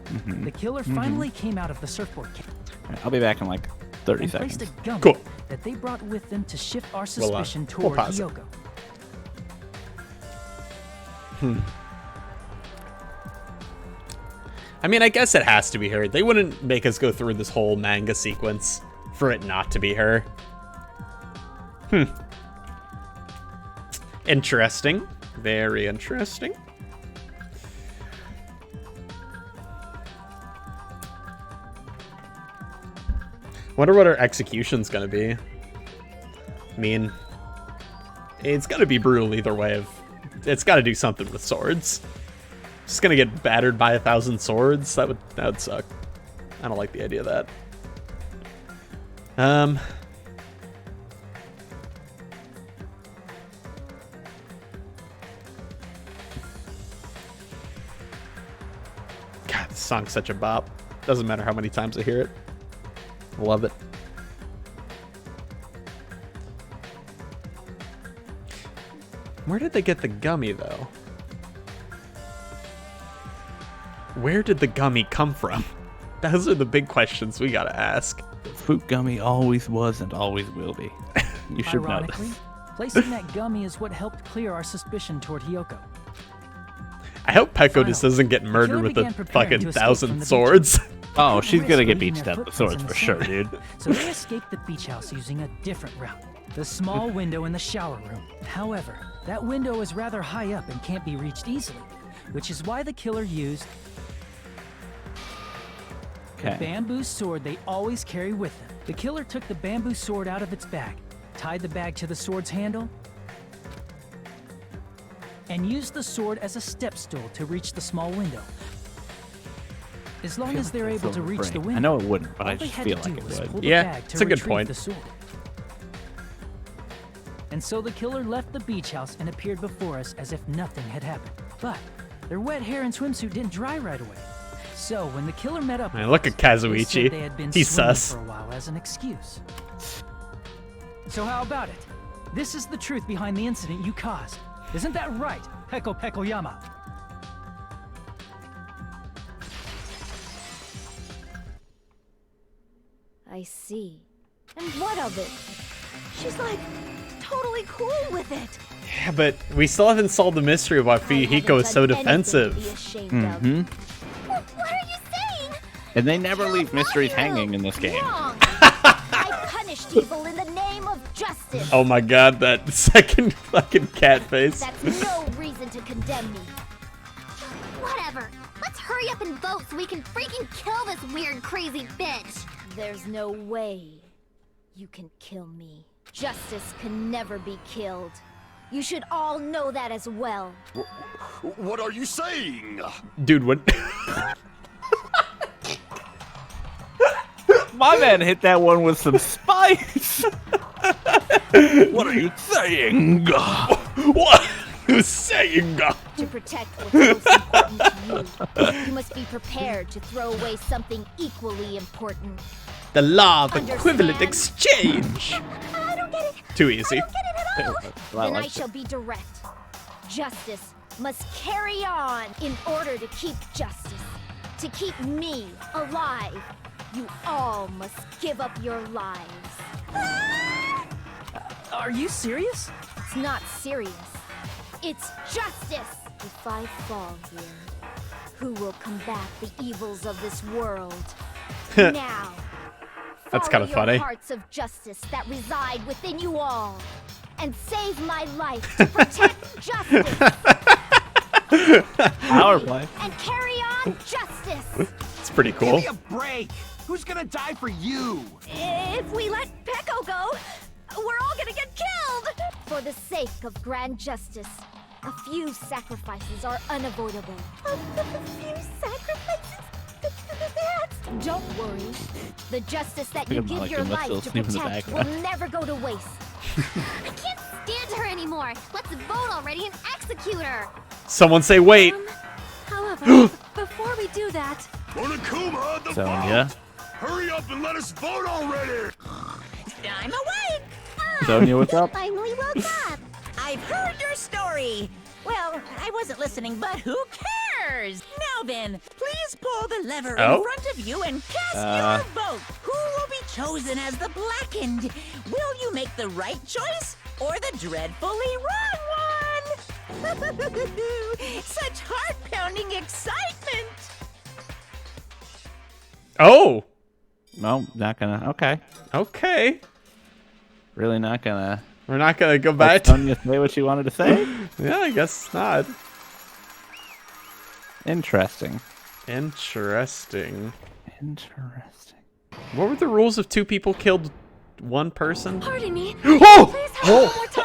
the killer finally came out of the surfboard camp. I'll be back in like 30 and seconds. placed a gun that they brought with them to shift our suspicion toward pause it. Hiyoko. I mean, I guess it has to be her. They wouldn't make us go through this whole manga sequence for it not to be her. Interesting. Very interesting. Wonder what our execution's gonna be. I mean, it's gonna be brutal either way. It's gotta do something with swords. Just gonna get battered by 1,000 swords? That would suck. I don't like the idea of that. God, this song's such a bop. Doesn't matter how many times I hear it. Love it. Where did they get the gummy, though? Where did the gummy come from? Those are the big questions we gotta ask. Fruit gummy always was and always will be. You should know Ironically, this. placing that gummy is what helped clear our suspicion toward Hiyoko. I hope Peko just doesn't get murdered with a fucking 1,000 swords. Oh, she's Risk gonna get leaving beached their up with footprints swords in the for sure, sand. dude. So they escaped the beach house using a different route. The small window in the shower room. However, that window is rather high up and can't be reached easily, which is why the killer used the bamboo sword they always carry with them. The killer took the bamboo sword out of its bag, tied the bag to the sword's handle, and used the sword as a step stool to reach the small window. As long as they're able to reach the window, I know it wouldn't, but I all they just had feel to like do it was would. pull the Yeah, bag to it's a good retrieve point. the sword. And so the killer left the beach house and appeared before us as if nothing had happened. But their wet hair and swimsuit didn't dry right away. So when the killer met up, Man, with look us, at they Kazuichi. said they had been He's swimming sus. for a while as an excuse. So how about it? This is the truth behind the incident you caused. Isn't that right, Peko Pekoyama? I see. And what of it? She's like totally cool with it. Yeah, but we still haven't solved the mystery of why I haven't Fuyuhiko is so done anything to be defensive. ashamed of. What are you saying? And they never leave mysteries hanging in this game. Wrong. I punished evil in the name of justice. Oh my god, that second fucking cat face. That's no reason to condemn me. Whatever. Let's hurry up and vote so we can freaking kill this weird, crazy bitch. There's no way you can kill me. Justice can never be killed. You should all know that as well. What are you saying? Dude, what? My man hit that one with some spice. What are you saying? What are you saying? To protect what's most important to you, you must be prepared to throw away something equally important. The law of Understand? equivalent exchange. I don't get it. Too easy. I don't get it at all. Well, Then I like- shall be direct. Justice must carry on in order to keep justice. To keep me alive, you all must give up your lives. Are you serious? It's not serious. It's justice. If I fall here, who will combat the evils of this world? Now. That's Follow kinda funny. your hearts of justice that reside within you all, and save my life to protect justice. Power play. And carry on justice. It's pretty Give cool. me a break. Who's gonna die for you? If we let Peko go, we're all gonna get killed. For the sake of grand justice, a few sacrifices are unavoidable. A few sacrifices? Don't worry. The justice that you Think about, give like, your a missile life to sneak in the protect will background. never go to waste. I can't stand her anymore. Let's vote already and execute her. Someone say wait. However, before we do that, Monokuma, the Sonya. vote! Hurry up and let us vote already! I'm awake! Sonya, what's up? Finally woke up. I've heard your story! Well, I wasn't listening, but who cares? Now then, please pull the lever Oh? in front of you and cast your vote. Who will be chosen as the blackened? Will you make the right choice or the dreadfully wrong one? Such heart-pounding excitement! Oh, No, not gonna. Okay. okay. Really not gonna. We're not gonna go Let back to. Sonya say what she wanted to say. Yeah, I guess not. Interesting. Interesting. Interesting. What were the rules if two people killed one person? pardon me. Oh! Please have one more time.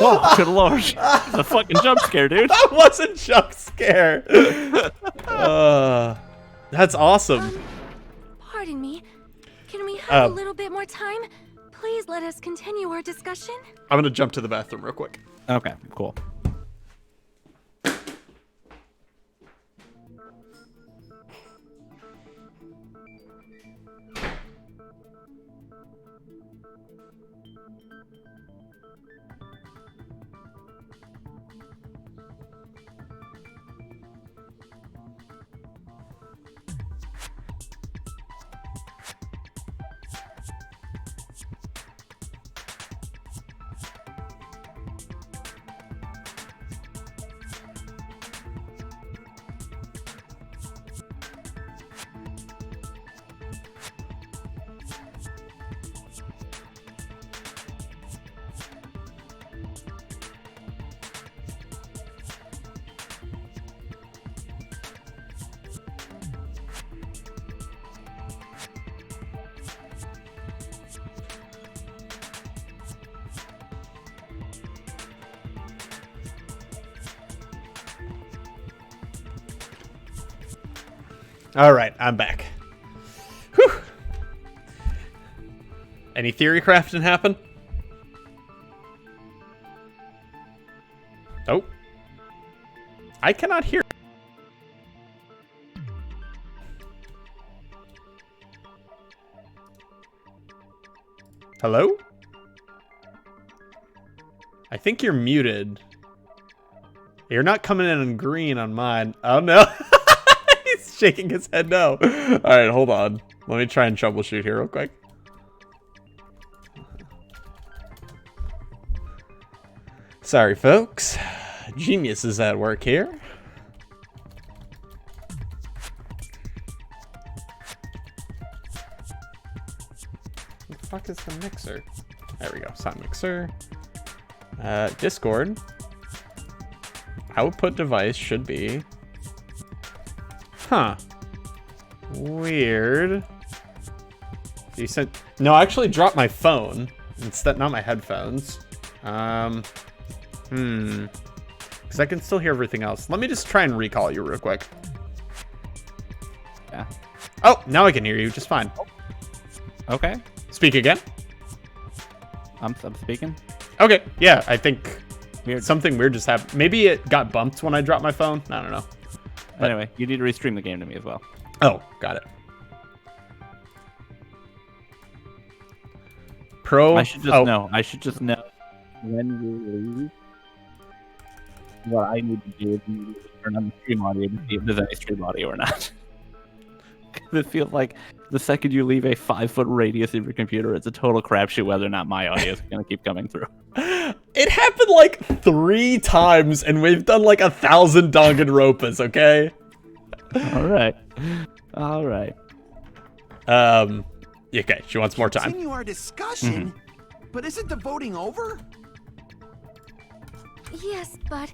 Oh, good lord. That's a fucking jump scare, dude. That wasn't jump scare. That's awesome. Pardon me. Can we have Um, a little bit more time? Please let us continue our discussion. I'm gonna jump to the bathroom real quick. Okay, cool. All right, I'm back. Whew. Any theory crafting happen? Oh. I cannot hear. Hello? I think you're muted. You're not coming in on green on mine. Oh no. He's shaking his head no. Alright, hold on. Let me try and troubleshoot here real quick. Sorry, folks. Genius is at work here. What the fuck is the mixer? There we go. Sound mixer. Discord. Output device should be. Huh. Weird. You sent. No, I actually dropped my phone. Instead, not my headphones. Because I can still hear everything else. Let me just try and recall you real quick. Yeah. Oh, now I can hear you just fine. Okay. Speak again. I'm speaking. Okay. Yeah, I think something weird just happened. Maybe it got bumped when I dropped my phone. I don't know. But anyway, you need to restream the game to me as well. Oh, got it. Pro. I should just know. I should just know when you leave. What I need to do is turn on the stream audio to see if there's any stream audio or not. It feels like the second you leave a 5-foot radius of your computer, it's a total crapshoot whether or not my audio is going to keep coming through. It happened like 3 times, and we've done like 1,000 Danganronpas, okay? All right. Okay, she wants more time. Continue our discussion, but isn't the voting over? Yes, but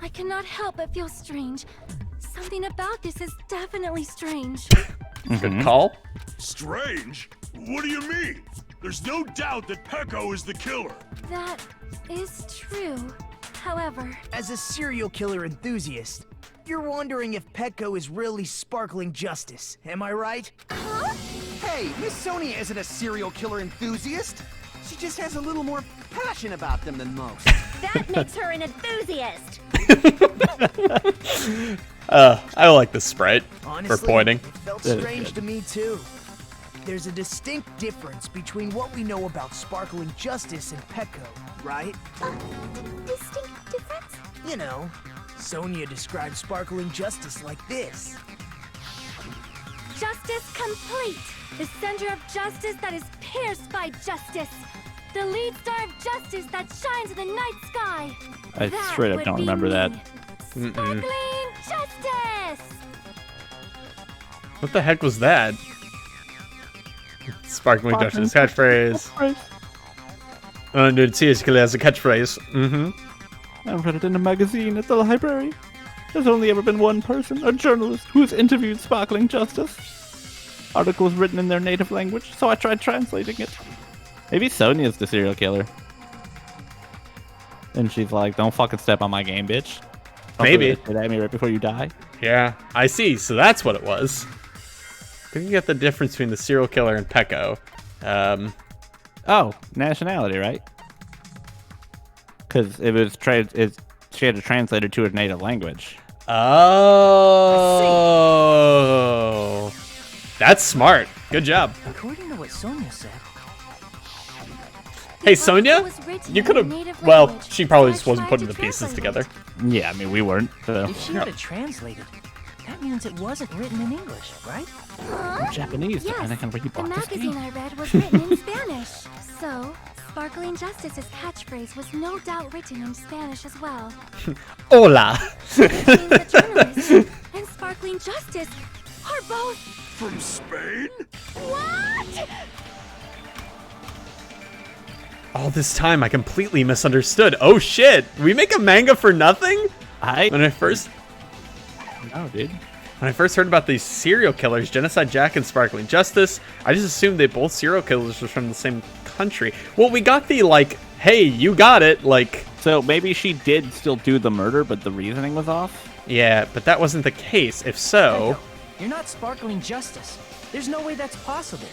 I cannot help but feel strange. Something about this is definitely strange. Good call. Strange? What do you mean? There's no doubt that Peko is the killer. That is true. However, As a serial killer enthusiast, you're wondering if Petco is really sparkling justice, am I right? Hey, Miss Sonia isn't a serial killer enthusiast. She just has a little more passion about them than most. That makes her an enthusiast. I like the sprite Honestly, for pointing. it felt strange to me too. There's a distinct difference between what we know about sparkling justice and Petco, right? Distinct difference? You know, Sonia described sparkling justice like this. justice complete. The center of justice that is pierced by justice. The lead star of justice that shines in the night sky. I That straight up would don't be remember me. that. Sparkling justice! What the heck was that? Sparkling Justice catchphrase. Dude, seriously, as a catchphrase. I read it in a magazine at the library. There's only ever been one person, a journalist, who's interviewed Sparkling Justice. Articles written in their native language, so I tried translating it. Maybe Sonia's the serial killer. And she's like, don't fucking step on my game, bitch. Don't Maybe. Say that at me right before you die. Yeah, I see. So that's what it was. I can get the difference between the serial killer and Peko. Oh, nationality, right? Because it was she had to translate it to her native language. Oh, that's smart. Good job. According to what Sonia said, Hey, Sonia, was written you in could her have. native Well, language, she probably so I just wasn't tried putting to the pieces translate together. it. Yeah, I mean, we weren't. So. if she had it translated, that means it wasn't written in English, right? Japanese, Yes, depending on where you the bought this magazine game. I read was written in Spanish. So, Sparkling Justice's catchphrase was no doubt written in Spanish as well. Hola. Which means the journalist and Sparkling Justice are both... From Spain? What? All this time, I completely misunderstood. Oh shit! We make a manga for nothing? When I first heard about these serial killers, Genocide Jack and Sparkling Justice, I just assumed they both serial killers were from the same country. Well, we got the like, hey, you got it, like. So maybe she did still do the murder, but the reasoning was off. Yeah, but that wasn't the case. If so, You're not Sparkling Justice. There's no way that's possible.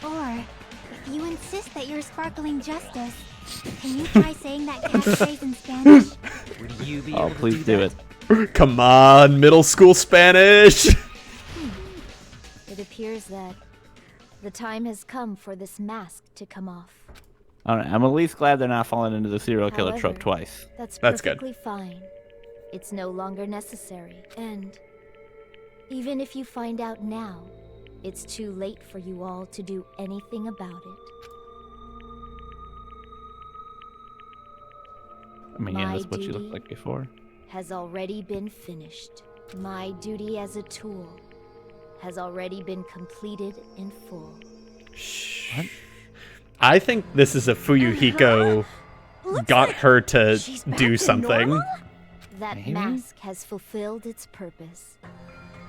Or, if you insist that you're Sparkling Justice, can you try saying that catchphrase in Spanish? Would you be Oh, able to please do that? it. come on, middle school Spanish. It appears that The time has come for this mask to come off. All right, I'm at least glad they're not falling into the serial killer trope However, twice. That's good. perfectly fine. It's no longer necessary. And even if you find out now, it's too late for you all to do anything about it. I mean, yeah, My that's what you duty looked like before. has already been finished. My duty as a tool has already been completed in full. What? I think this is a Fuyuhiko got her to do something. That Maybe? mask has fulfilled its purpose,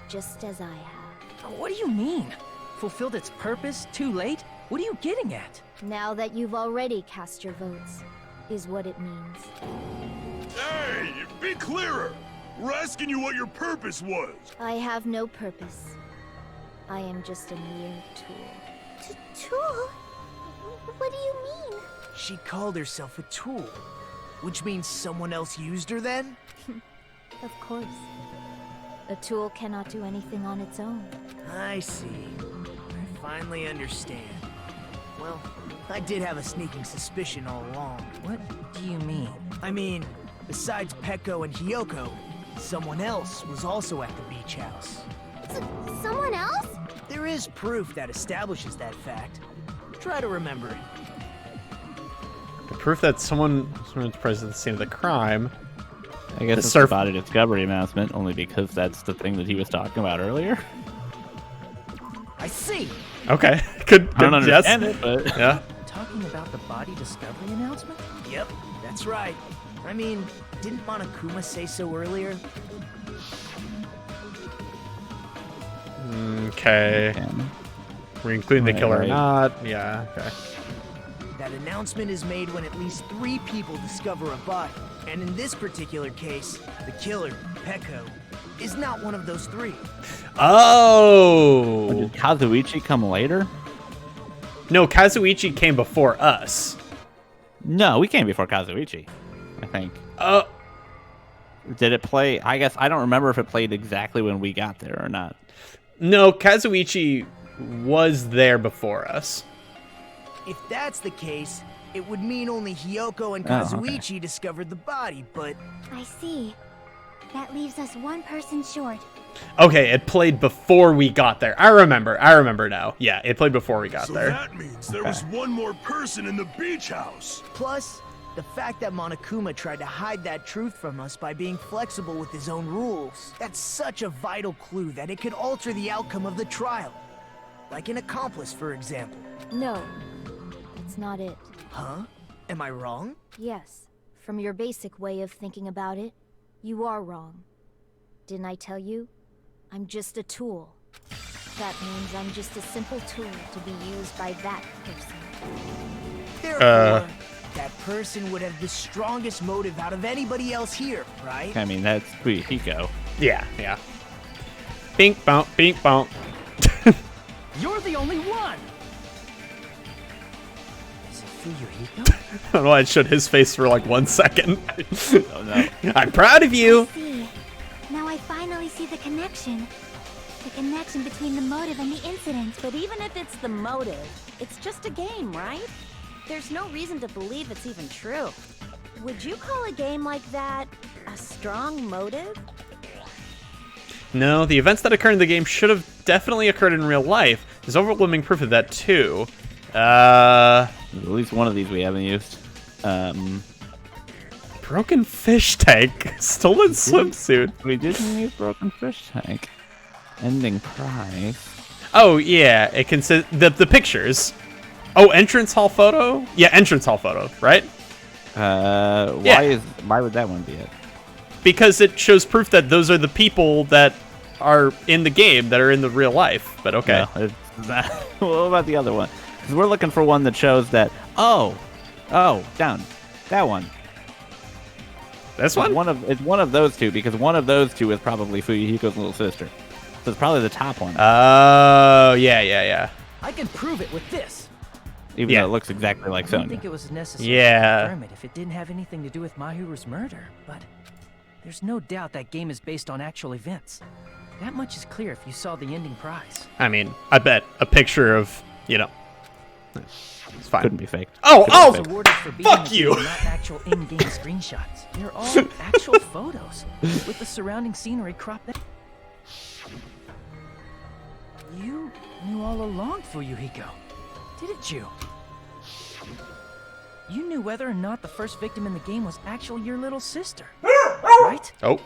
just as I have. What do you mean? Fulfilled its purpose? Too late? What are you getting at? Now that you've already cast your votes, is what it means. Hey, be clearer. We're asking you what your purpose was. I have no purpose. I am just a mere tool. Tool? What do you mean? She called herself a tool, which means someone else used her then? Of course. A tool cannot do anything on its own. I see. I finally understand. Well, I did have a sneaking suspicion all along. What do you mean? I mean, besides Peko and Hiyoko, someone else was also at the beach house. Someone else? There is proof that establishes that fact. Try to remember it. The proof that someone's present at the scene of the crime. I guess it's the body discovery announcement, only because that's the thing that he was talking about earlier. I see. Okay, good. I don't guess. understand it, but yeah. Talking about the body discovery announcement? Yep, that's right. I mean, didn't Monokuma say so earlier? Okay. We're including the killer or not? Yeah. Okay. That announcement is made when at least 3 people discover a body. And in this particular case, the killer, Peko, is not one of those 3. Oh! Did Kazuichi come later? No, Kazuichi came before us. No, we came before Kazuichi, I think. Did it play? I guess I don't remember if it played exactly when we got there or not. No, Kazuichi was there before us. If that's the case, it would mean only Hiyoko and Kazuichi discovered the body, but... I see. That leaves us one person short. Okay, it played before we got there. I remember now. Yeah, it played before we got there. So that means there was one more person in the beach house. Plus, the fact that Monokuma tried to hide that truth from us by being flexible with his own rules. That's such a vital clue that it could alter the outcome of the trial. Like an accomplice, for example. No, that's not it. Huh? Am I wrong? Yes, from your basic way of thinking about it, you are wrong. Didn't I tell you? I'm just a tool. That means I'm just a simple tool to be used by that person. Therefore, that person would have the strongest motive out of anybody else here, right? I mean, that's Fuyuhiko. Yeah. Bink bonk, bink bonk. You're the only one! Is it Fuyuhiko? I don't know why I showed his face for like 1 second. Oh no. I'm proud of you. See, now I finally see the connection. The connection between the motive and the incident. But even if it's the motive, it's just a game, right? There's no reason to believe it's even true. Would you call a game like that a strong motive? No, the events that occurred in the game should have definitely occurred in real life. There's overwhelming proof of that too. At least one of these we haven't used. Broken fish tank. Stolen swimsuit. We didn't use broken fish tank. Ending prize. Oh yeah, it consists the pictures. Oh, entrance hall photo? Yeah, entrance hall photo, right? Why would that one be it? Because it shows proof that those are the people that are in the game that are in the real life. But okay. No, it's not. What about the other one? Because we're looking for one that shows that. Oh, down that one. This one? It's one of those two, because one of those two is probably Fuyuhiko's little sister. So it's probably the top one. Oh, yeah. I can prove it with this. Even though it looks exactly like I didn't Sonya. think it was necessary Yeah. to confirm it if it didn't have anything to do with Mahiru's murder, but there's no doubt that game is based on actual events. That much is clear if you saw the ending prize. I mean, I bet a picture of you know, it's fine. Couldn't be fake. Oh, Awarded for beating fuck the you. game, not actual in-game screenshots. They're all actual photos with the surrounding scenery cropped out. You knew all along, Fuyuhiko, didn't you? You knew whether or not the first victim in the game was actually your little sister, right? Oh.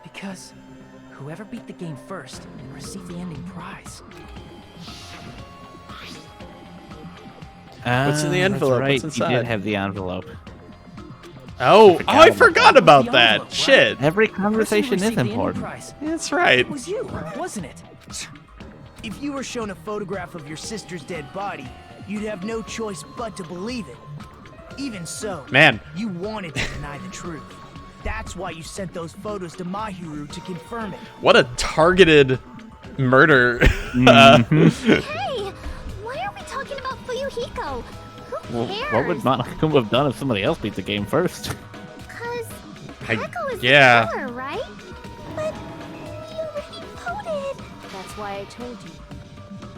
Because whoever beat the game first can receive the ending prize. What's in the envelope? That's right. What's inside? You did have the envelope. Oh, I about forgot that. about The that. envelope, right? Shit. Every The person who conversation is received the ending important. prize. That's right. It was you, wasn't it? If you were shown a photograph of your sister's dead body, you'd have no choice but to believe it. Even so, Man. you wanted to deny the truth. That's why you sent those photos to Mahiru to confirm it. What a targeted murder. Hey, why are we talking about Fuyuhiko? Who Well, cares? what would Monokuma have done if somebody else beat the game first? Because I- Peko is yeah. the killer, right? But we already voted. That's why I told you.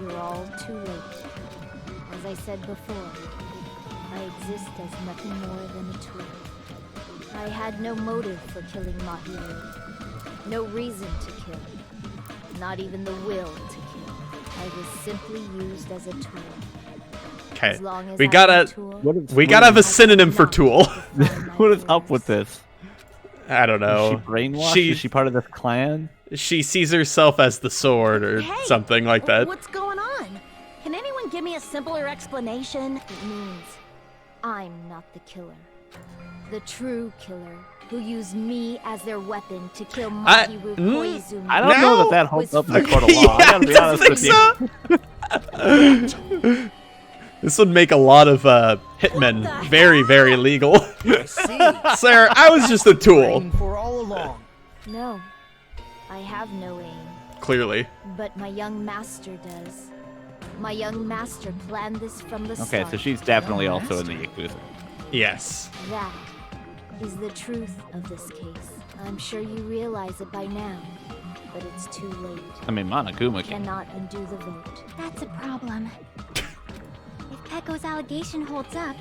You're all too late. As I said before, I exist as nothing more than a tool. I had no motive for killing Mahiru. No reason to kill. Not even the will to kill. I was simply used as a tool. Okay. As long as We I'm a gotta tool, we gotta have a synonym for tool. What is up with this? I don't Is know. she brainwashed? Is she part of this clan? She sees herself as the sword or Hey, something like that. What's going on? Can anyone give me a simpler explanation? It means I'm not the killer. The true killer who used me as their weapon to kill Mahiru Koizumi. I don't know that holds up in the court of law. I Yeah, gotta be honest with you. This would make a lot of hitmen very, very legal. I see. Sir, I was just a tool. Aiming for all along. No, I have no aim, Clearly. but my young master does. My young master planned this from the start. Okay, so she's definitely also in the Yakuza. Yes. That is the truth of this case. I'm sure you realize it by now, but it's too late. I mean, Monokuma can. Cannot undo the vote. That's a problem. If Peko's allegation holds up,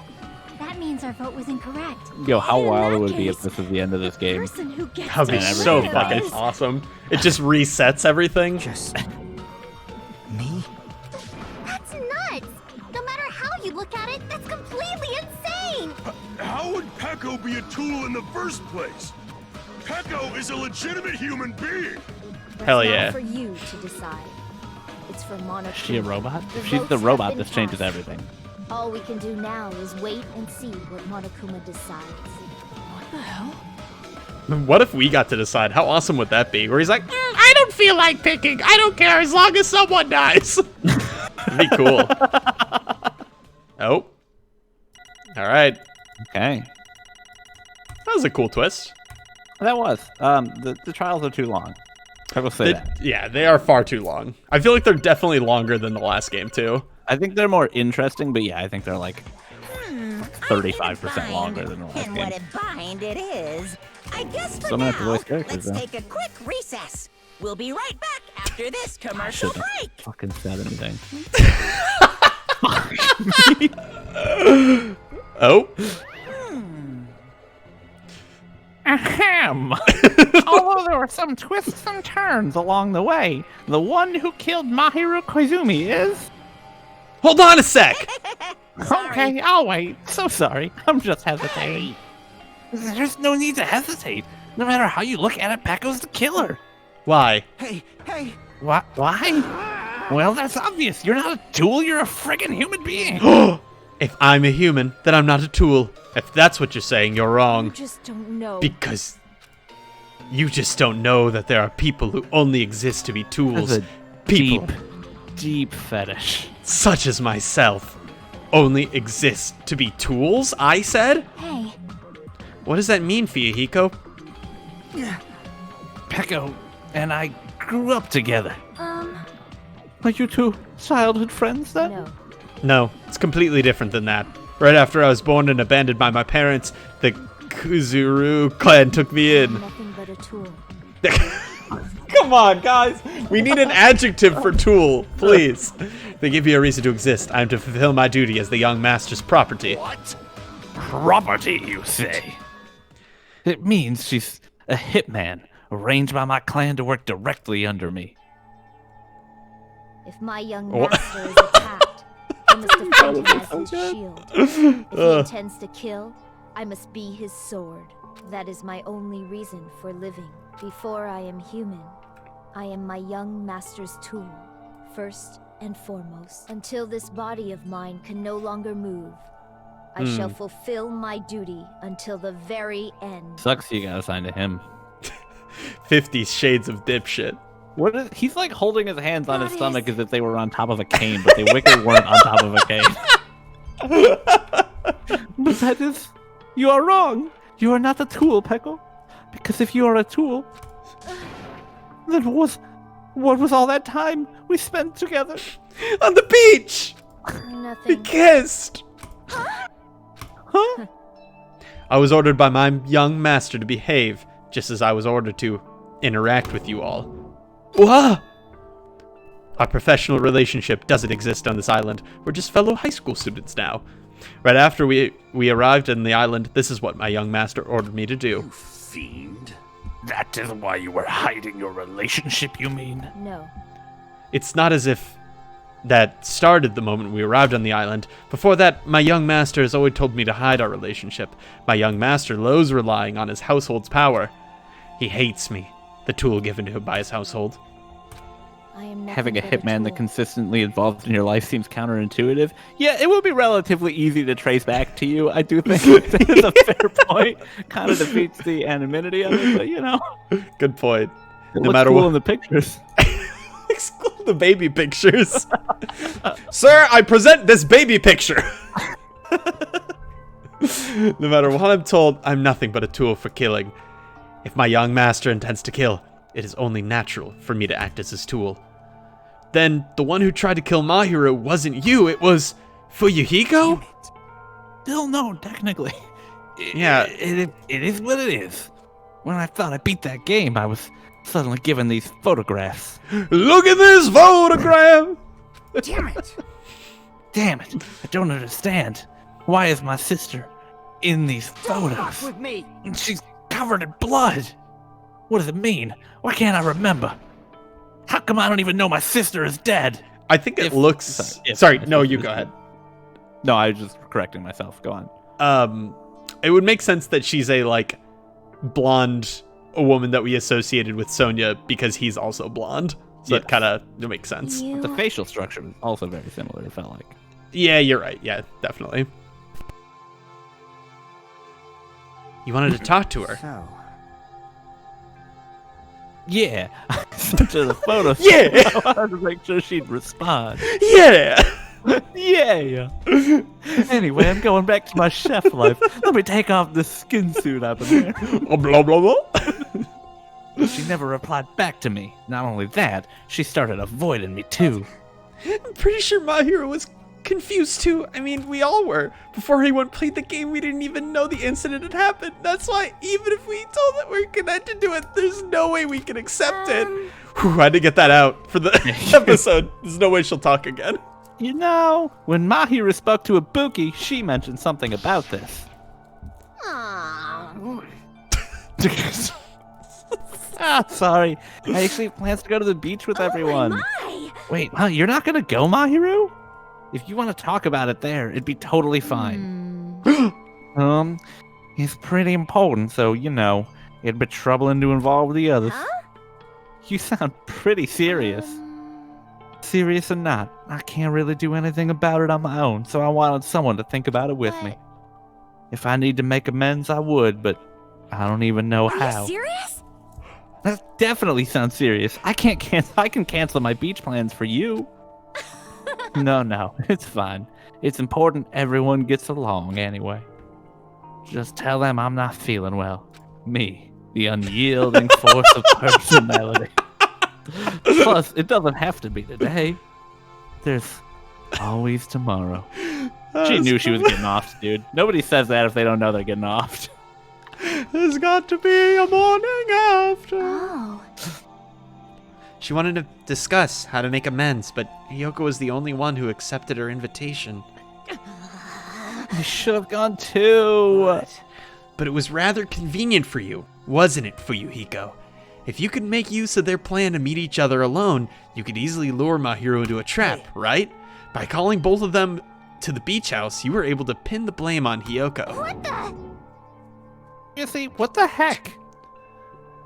that means our vote was incorrect. Yo, how And in wild that it would be if case, this was the end of this game. Person who gets That would be to And so everything fucking dies. awesome. It just resets everything. Just me? That's nuts! No matter how you look at it, that's completely insane! How would Peko be a tool in the first place? Peko is a legitimate human being. That's Hell not yeah. for you to decide. It's for Monokuma. Is she a robot? The If she's votes the have robot, been this changes cast. everything. All we can do now is wait and see what Monokuma decides. What the hell? What if we got to decide? How awesome would that be? Where he's like, I don't feel like picking. I don't care as long as someone dies. That'd be cool. Oh. All right. Okay. That was a cool twist. That was. The trials are too long. I will say that. Yeah, they are far too long. I feel like they're definitely longer than the last game, too. I think they're more interesting, but yeah, I think they're like 35% longer than the last And what game. a bind it is. I guess for So I'm gonna have to now, voice characters, let's though. take a quick recess. We'll be right back after this commercial Should've break. fucking said anything. Oh. Ahem! Although there were some twists and turns along the way, the one who killed Mahiru Koizumi is... Hold on a sec. Okay, I'll wait. So sorry. I'm just hesitating. There's no need to hesitate. No matter how you look at it, Peko's the killer. Why? Hey, What? Why? Well, that's obvious. You're not a tool. You're a friggin' human being. If I'm a human, then I'm not a tool. If that's what you're saying, you're You wrong. just don't know. Because you just don't know that there are people who only exist to be tools. That's a People deep fetish. such as myself only exist to be tools, I said? Hey, What does that mean, Fuyuhiko? Peko and I grew up together. Are you two childhood friends then? No. No, it's completely different than that. Right after I was born and abandoned by my parents, the Kuzuru clan took me in. Nothing but a tool. Come on, guys. We need an adjective for tool, please. They give you a reason to exist. I am to fulfill my duty as the young master's property. What? Property, you say? It means she's a hitman, arranged by my clan to work directly under me. If my young master is attacked, I must defend him as his shield. If he intends to kill, I must be his sword. That is my only reason for living. Before I am human, I am my young master's tool, first and foremost. Until this body of mine can no longer move, I shall fulfill my duty until the very end. Sucks you got assigned to him. 50 Shades of Dipshit. What is, he's like holding his hands on his stomach as if they were on top of a cane, but the wicker weren't on top of a cane. But that is... You are wrong. You are not a tool, Peckle. Because if you are a tool, then what was all that time we spent together? On the beach! We Nothing. kissed! Huh? I was ordered by my young master to behave, just as I was ordered to interact with you all. What? Our professional relationship doesn't exist on this island. We're just fellow high school students now. Right after we arrived on the island, this is what my young master ordered me to do. You fiend. That is why you were hiding your relationship, you mean? No. It's not as if that started the moment we arrived on the island. Before that, my young master has always told me to hide our relationship. My young master loathes relying on his household's power. He hates me, the tool given to him by his household. I am Having a nothing but hitman that tool. consistently involved in your life seems counterintuitive. Yeah, it would be relatively easy to trace back to you. I do think that is a fair point. Kind of defeats the anonymity of it, but you know. Good point. It No looks matter cool what. in the pictures. Exclude the baby pictures. Sir, I present this baby picture. No matter what I'm told, I'm nothing but a tool for killing. If my young master intends to kill, it is only natural for me to act as his tool. Then the one who tried to kill Mahiru wasn't you, it was Fuyuhiko? Still no, technically. Yeah. It is what it is. When I thought I beat that game, I was suddenly given these photographs. Look at this photograph! Damn it! Damn it, I don't understand. Why is my sister in these Fuck photos? with me! And she's covered in blood. What does it mean? Why can't I remember? How come I don't even know my sister is dead? I think it looks... Sorry, no, you go ahead. No, I was just correcting myself. Go on. It would make sense that she's a, like, blonde woman that we associated with Sonya because he's also blonde. So that kind of makes sense. The facial structure was also very similar, it felt like. Yeah, you're right. Yeah, definitely. You wanted to talk to her. So, Yeah, I sent her the photos. Yeah. I wanted to make sure she'd respond. Yeah! Yeah. Anyway, I'm going back to my chef life. Let me take off this skin suit I've been wearing. Blah, blah, blah. She never replied back to me. Not only that, she started avoiding me too. I'm pretty sure Mahiru was confused too. I mean, we all were. Before anyone played the game, we didn't even know the incident had happened. That's why, even if we told that we're connected to it, there's no way we can accept it. Whew, I had to get that out for the episode. There's no way she'll talk again. You know, when Mahiru spoke to Ibuki, she mentioned something about this. Sorry. I actually have plans to go to the beach with everyone. My! Wait, huh, you're not gonna go, Mahiru? If you want to talk about it there, it'd be totally fine. It's pretty important, so, you know, it'd be troubling to involve the others. Huh? You sound pretty serious. Serious or not, I can't really do anything about it on my own, so I wanted someone to think about it with me. If I need to make amends, I would, but I don't even know Are how. you serious? That definitely sounds serious. I can cancel my beach plans for you. No, it's fine. It's important everyone gets along anyway. Just tell them I'm not feeling well. Me, the unyielding force of personality. Plus, it doesn't have to be today. There's always tomorrow. She knew she was getting off, dude. Nobody says that if they don't know they're getting off. There's got to be a morning after. Oh, She wanted to discuss how to make amends, but Hiyoko was the only one who accepted her invitation. You should have gone too. But it was rather convenient for you, wasn't it, Fuyuhiko? If you could make use of their plan to meet each other alone, you could easily lure Mahiru into a trap, right? By calling both of them to the beach house, you were able to pin the blame on Hiyoko. What the? You see, what the heck?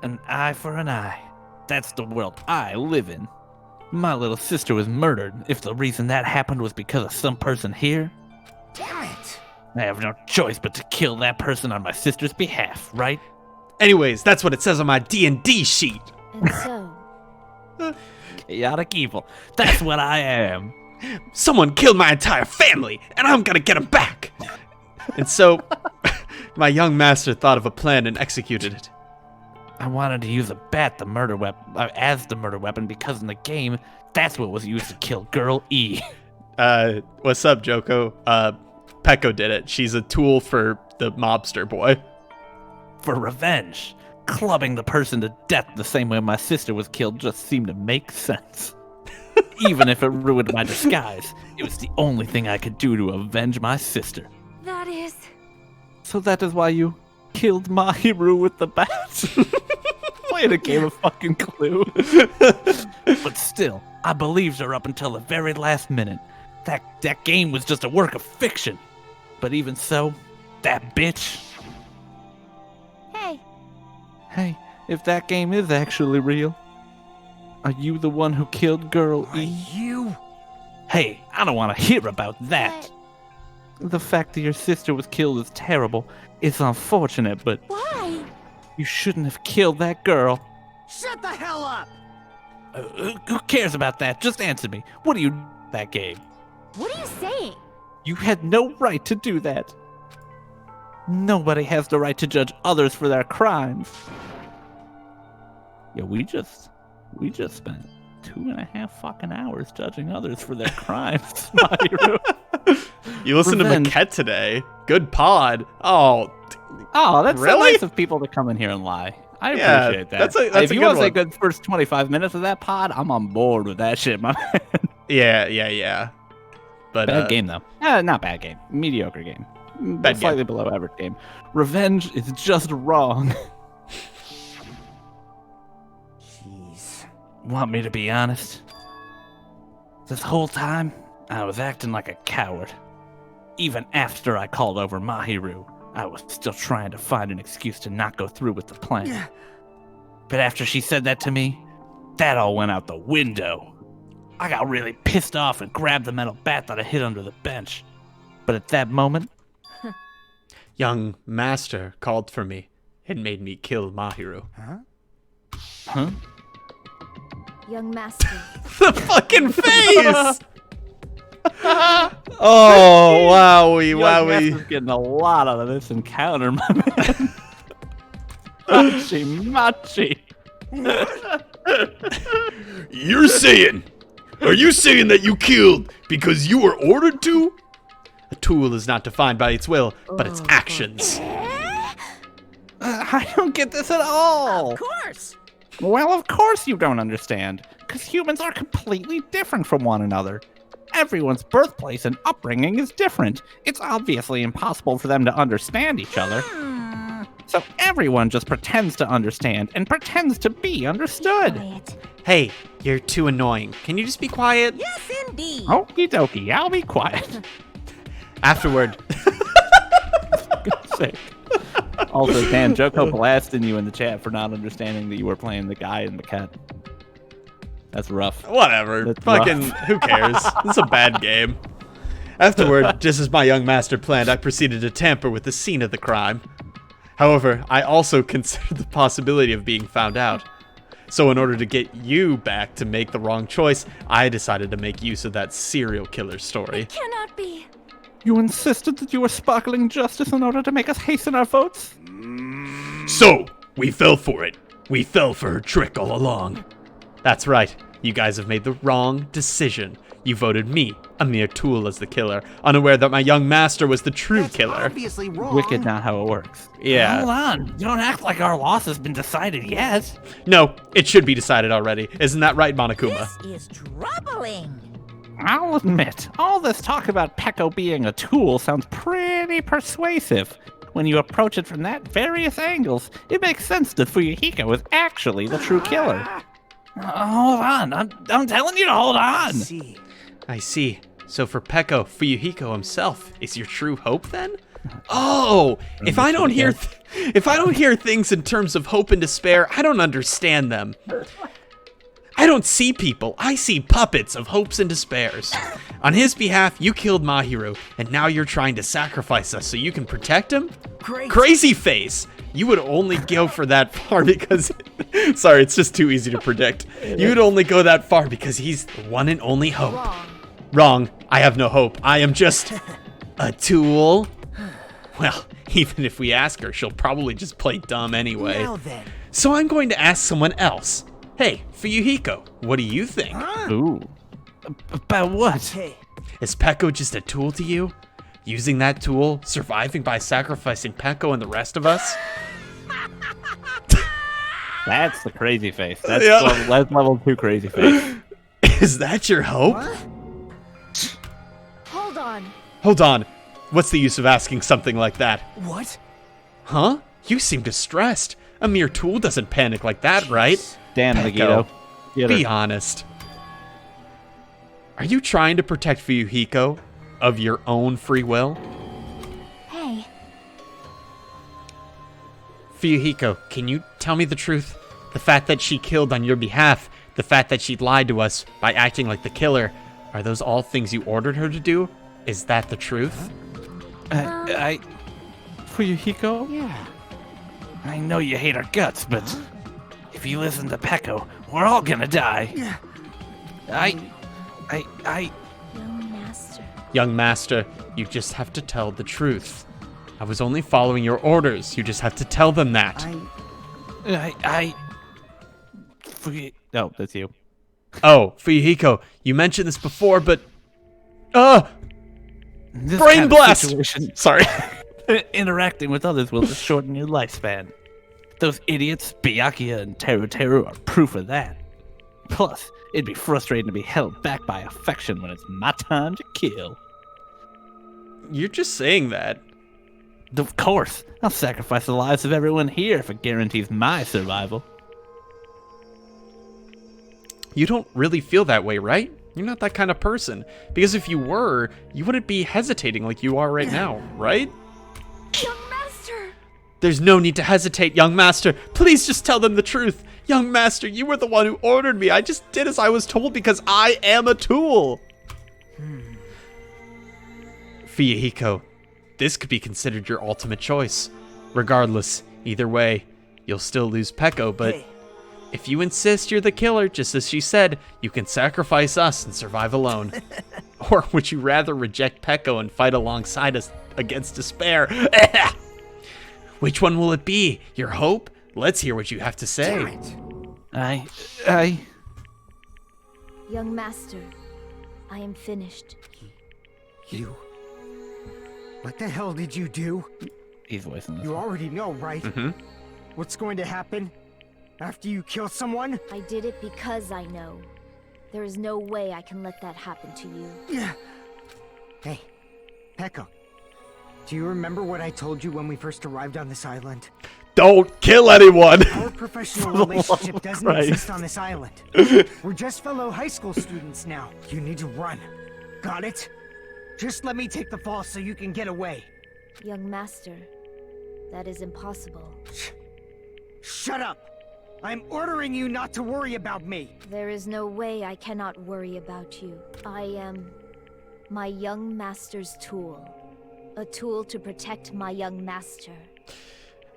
An eye for an eye. That's the world I live in. My little sister was murdered. If the reason that happened was because of some person here, Damn it! I have no choice but to kill that person on my sister's behalf, right? Anyways, that's what it says on my D&D sheet. And so, Chaotic evil. That's what I am. Someone killed my entire family, and I'm gonna get him back. And so, my young master thought of a plan and executed it. I wanted to use a bat, the murder weapon, as the murder weapon because in the game, that's what was used to kill Girl E. What's up, Joko? Peko did it. She's a tool for the mobster boy. For revenge. Clubbing the person to death the same way my sister was killed just seemed to make sense. Even if it ruined my disguise, it was the only thing I could do to avenge my sister. That is... So that is why you killed Mahiru with the bat? Playing a game of fucking Clue. But still, I believed her up until the very last minute. That game was just a work of fiction. But even so, that bitch... hey, Hey, if that game is actually real, are you the one who killed Girl E? You? Hey, I don't want to hear about that. The fact that your sister was killed is terrible. It's unfortunate, but why? you shouldn't have killed that girl. Shut the hell up! Who cares about that? Just answer me. What do you do that game? What are you saying? You had no right to do that. Nobody has the right to judge others for their crimes. Yeah, we just spent 2.5 fucking hours judging others for their crimes. You listened Revenge. to Maquette today. Good pod. Oh, that's really? so nice of people to come in here and lie. I Yeah, appreciate that. that's if a you good want to say one. good first 25 minutes of that pod, I'm on board with that shit, my man. yeah. But Bad game, though. Not bad game. Mediocre game. Bad Slightly game. below average game. Revenge is just wrong. Jeez. Want me to be honest? This whole time, I was acting like a coward. Even after I called over Mahiru, I was still trying to find an excuse to not go through with the plan. But after she said that to me, that all went out the window. I got really pissed off and grabbed the metal bat that I hid under the bench. But at that moment, young master called for me and made me kill Mahiru. huh? Young master. The fucking face! Oh, wowie, Young wowie. Master's getting a lot out of this encounter, my man. Machi. Are you saying that you killed because you were ordered to? A tool is not defined by its will, but its actions. I don't get this at all. Of course. Well, of course you don't understand, because humans are completely different from one another. Everyone's birthplace and upbringing is different. It's obviously impossible for them to understand each other. So everyone just pretends to understand and pretends to be understood. Quiet. Hey, you're too annoying. Can you just be quiet? Yes, indeed. Okie dokie, I'll be quiet. Afterward. God's sake. Also, Dan, Joko blasting you in the chat for not understanding that you were playing the guy in the cat. That's rough. Whatever. That's Fucking, rough. who cares? It's a bad game. Afterward, just as my young master planned, I proceeded to tamper with the scene of the crime. However, I also considered the possibility of being found out. So in order to get you back to make the wrong choice, I decided to make use of that serial killer story. Cannot be. You insisted that you were sparkling justice in order to make us hasten our votes? So, we fell for it. We fell for her trick all along. That's right. You guys have made the wrong decision. you voted me, a mere tool, as the killer, unaware that my young master was the true That's killer. obviously wrong. Wicked, not how it works. Yeah. Hold on. You don't act like our loss has been decided yet. No, it should be decided already. Isn't that right, Monokuma? This is troubling. I'll admit, all this talk about Peko being a tool sounds pretty persuasive. When you approach it from that various angles, it makes sense that Fuyuhiko is actually the true killer. Hold on, I'm telling you to hold on. I see. So for Peko, Fuyuhiko himself is your true hope then? Oh, if I don't hear things in terms of hope and despair, I don't understand them. I don't see people, I see puppets of hopes and despairs. On his behalf, you killed Mahiru, and now you're trying to sacrifice us so you can protect him? Great. Crazy face! You would only go for that far because... Sorry, it's just too easy to predict. You would only go that far because he's the one and only hope. Wrong. I have no hope. I am just a tool. Well, even if we ask her, she'll probably just play dumb anyway. Now then. So I'm going to ask someone else. Hey, Fuyuhiko, what do you think? Ooh. About what? Hey, Is Peko just a tool to you? Using that tool, surviving by sacrificing Peko and the rest of us? That's the crazy face. That's, Yeah. that's level 2 crazy face. Is that your hope? Hold on. Hold on. What's the use of asking something like that? what? Huh? You seem distressed. A mere tool doesn't panic like that, right? Damn, Peko, Nagito. be honest. Are you trying to protect Fuyuhiko of your own free will? Hey, Fuyuhiko, can you tell me the truth? The fact that she killed on your behalf, the fact that she lied to us by acting like the killer, are those all things you ordered her to do? Is that the truth? Fuyuhiko? Yeah. I know you hate our guts, but if you listen to Peko, we're all gonna die. young master. Young master, you just have to tell the truth. I was only following your orders. You just have to tell them that. No, that's you. Oh, Fuyuhiko, you mentioned this before, but... This Brain kind of blast! situation- Sorry. Interacting with others will just shorten your lifespan. Those idiots, Byakuya and Teru are proof of that. Plus, it'd be frustrating to be held back by affection when it's my time to kill. You're just saying that. Of course, I'll sacrifice the lives of everyone here if it guarantees my survival. You don't really feel that way, right? You're not that kind of person. Because if you were, you wouldn't be hesitating like you are right now, right? Young master! There's no need to hesitate, young master. Please just tell them the truth. Young master, you were the one who ordered me. I just did as I was told because I am a tool. Fuyuhiko, this could be considered your ultimate choice. Regardless, either way, you'll still lose Peko, but Hey. if you insist you're the killer, just as she said, you can sacrifice us and survive alone. Or would you rather reject Peko and fight alongside us against despair? Which one will it be? Your hope? Let's hear what you have to say. Young master, I am finished. You. What the hell did you do? He's voicing this. You already know, right? What's going to happen after you kill someone? I did it because I know. There is no way I can let that happen to you. Yeah. Hey, Peko. Do you remember what I told you when we first arrived on this island? Don't kill anyone! Our professional relationship doesn't exist on this island. We're just fellow high school students now. You need to run. Got it? Just let me take the fall so you can get away. Young master, that is impossible. Shut up! I'm ordering you not to worry about me. There is no way I cannot worry about you. I am my young master's tool. A tool to protect my young master.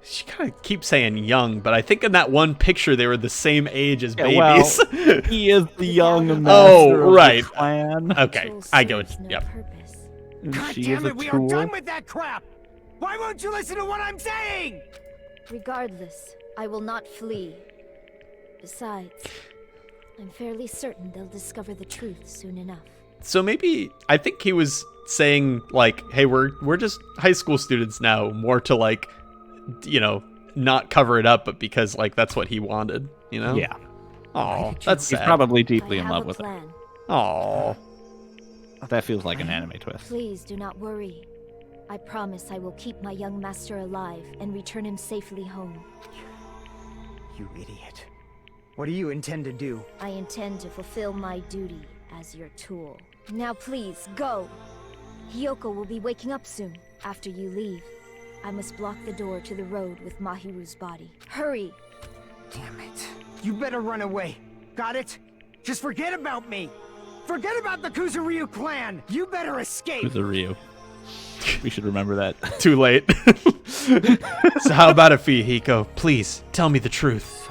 She kind of keeps saying young, but I think in that one picture they were the same age as babies. Well, he is the young master Oh, right. of the clan. Okay, Tool I get serves it. no Yep. purpose. And God she damn is a it, we are tool. done with that crap! Why won't you listen to what I'm saying? Regardless, I will not flee. Besides, I'm fairly certain they'll discover the truth soon enough. So maybe I think he was saying like, hey, we're just high school students now, more to like, you know, not cover it up, but because like that's what he wanted, you know? Yeah. Oh, that's sad. He's probably deeply I in have love a with it. plan. Oh. That feels like an anime twist. Please do not worry. I promise I will keep my young master alive and return him safely home. You idiot. What do you intend to do? I intend to fulfill my duty as your tool. Now please, go! Hiyoko will be waking up soon, after you leave. I must block the door to the road with Mahiru's body. Hurry! Damn it. You better run away. Got it? Just forget about me! Forget about the Kuzuryu clan! You better escape! Kuzuryu. We should remember that. Too late. So how about it, Fuyuhiko? Please, tell me the truth.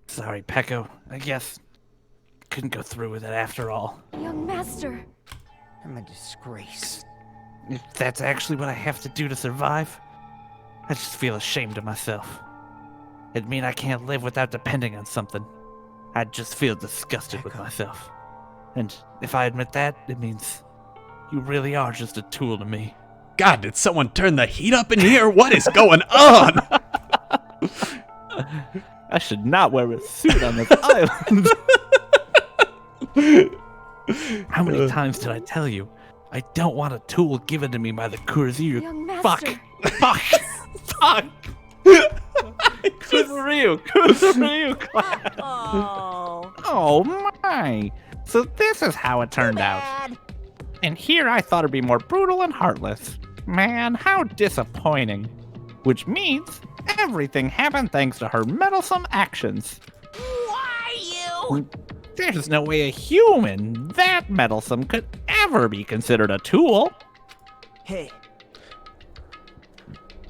Sorry, Peko. I guess couldn't go through with it after all. Young master! I'm a disgrace. If that's actually what I have to do to survive, I just feel ashamed of myself. It'd mean I can't live without depending on something. I'd just feel disgusted with myself. And if I admit that, it means you really are just a tool to me. God, did someone turn the heat up in here? What is going on? I should not wear a suit on this island. How many times did I tell you? I don't want a tool given to me by the Kuzuryu. Young Fuck! master! Fuck! Fuck! Kuzuryu class. Oh my! So this is how it turned out. And here I thought it'd be more brutal and heartless. Man, how disappointing. Which means everything happened thanks to her meddlesome actions. Why you? There's no way a human that meddlesome could ever be considered a tool. Hey.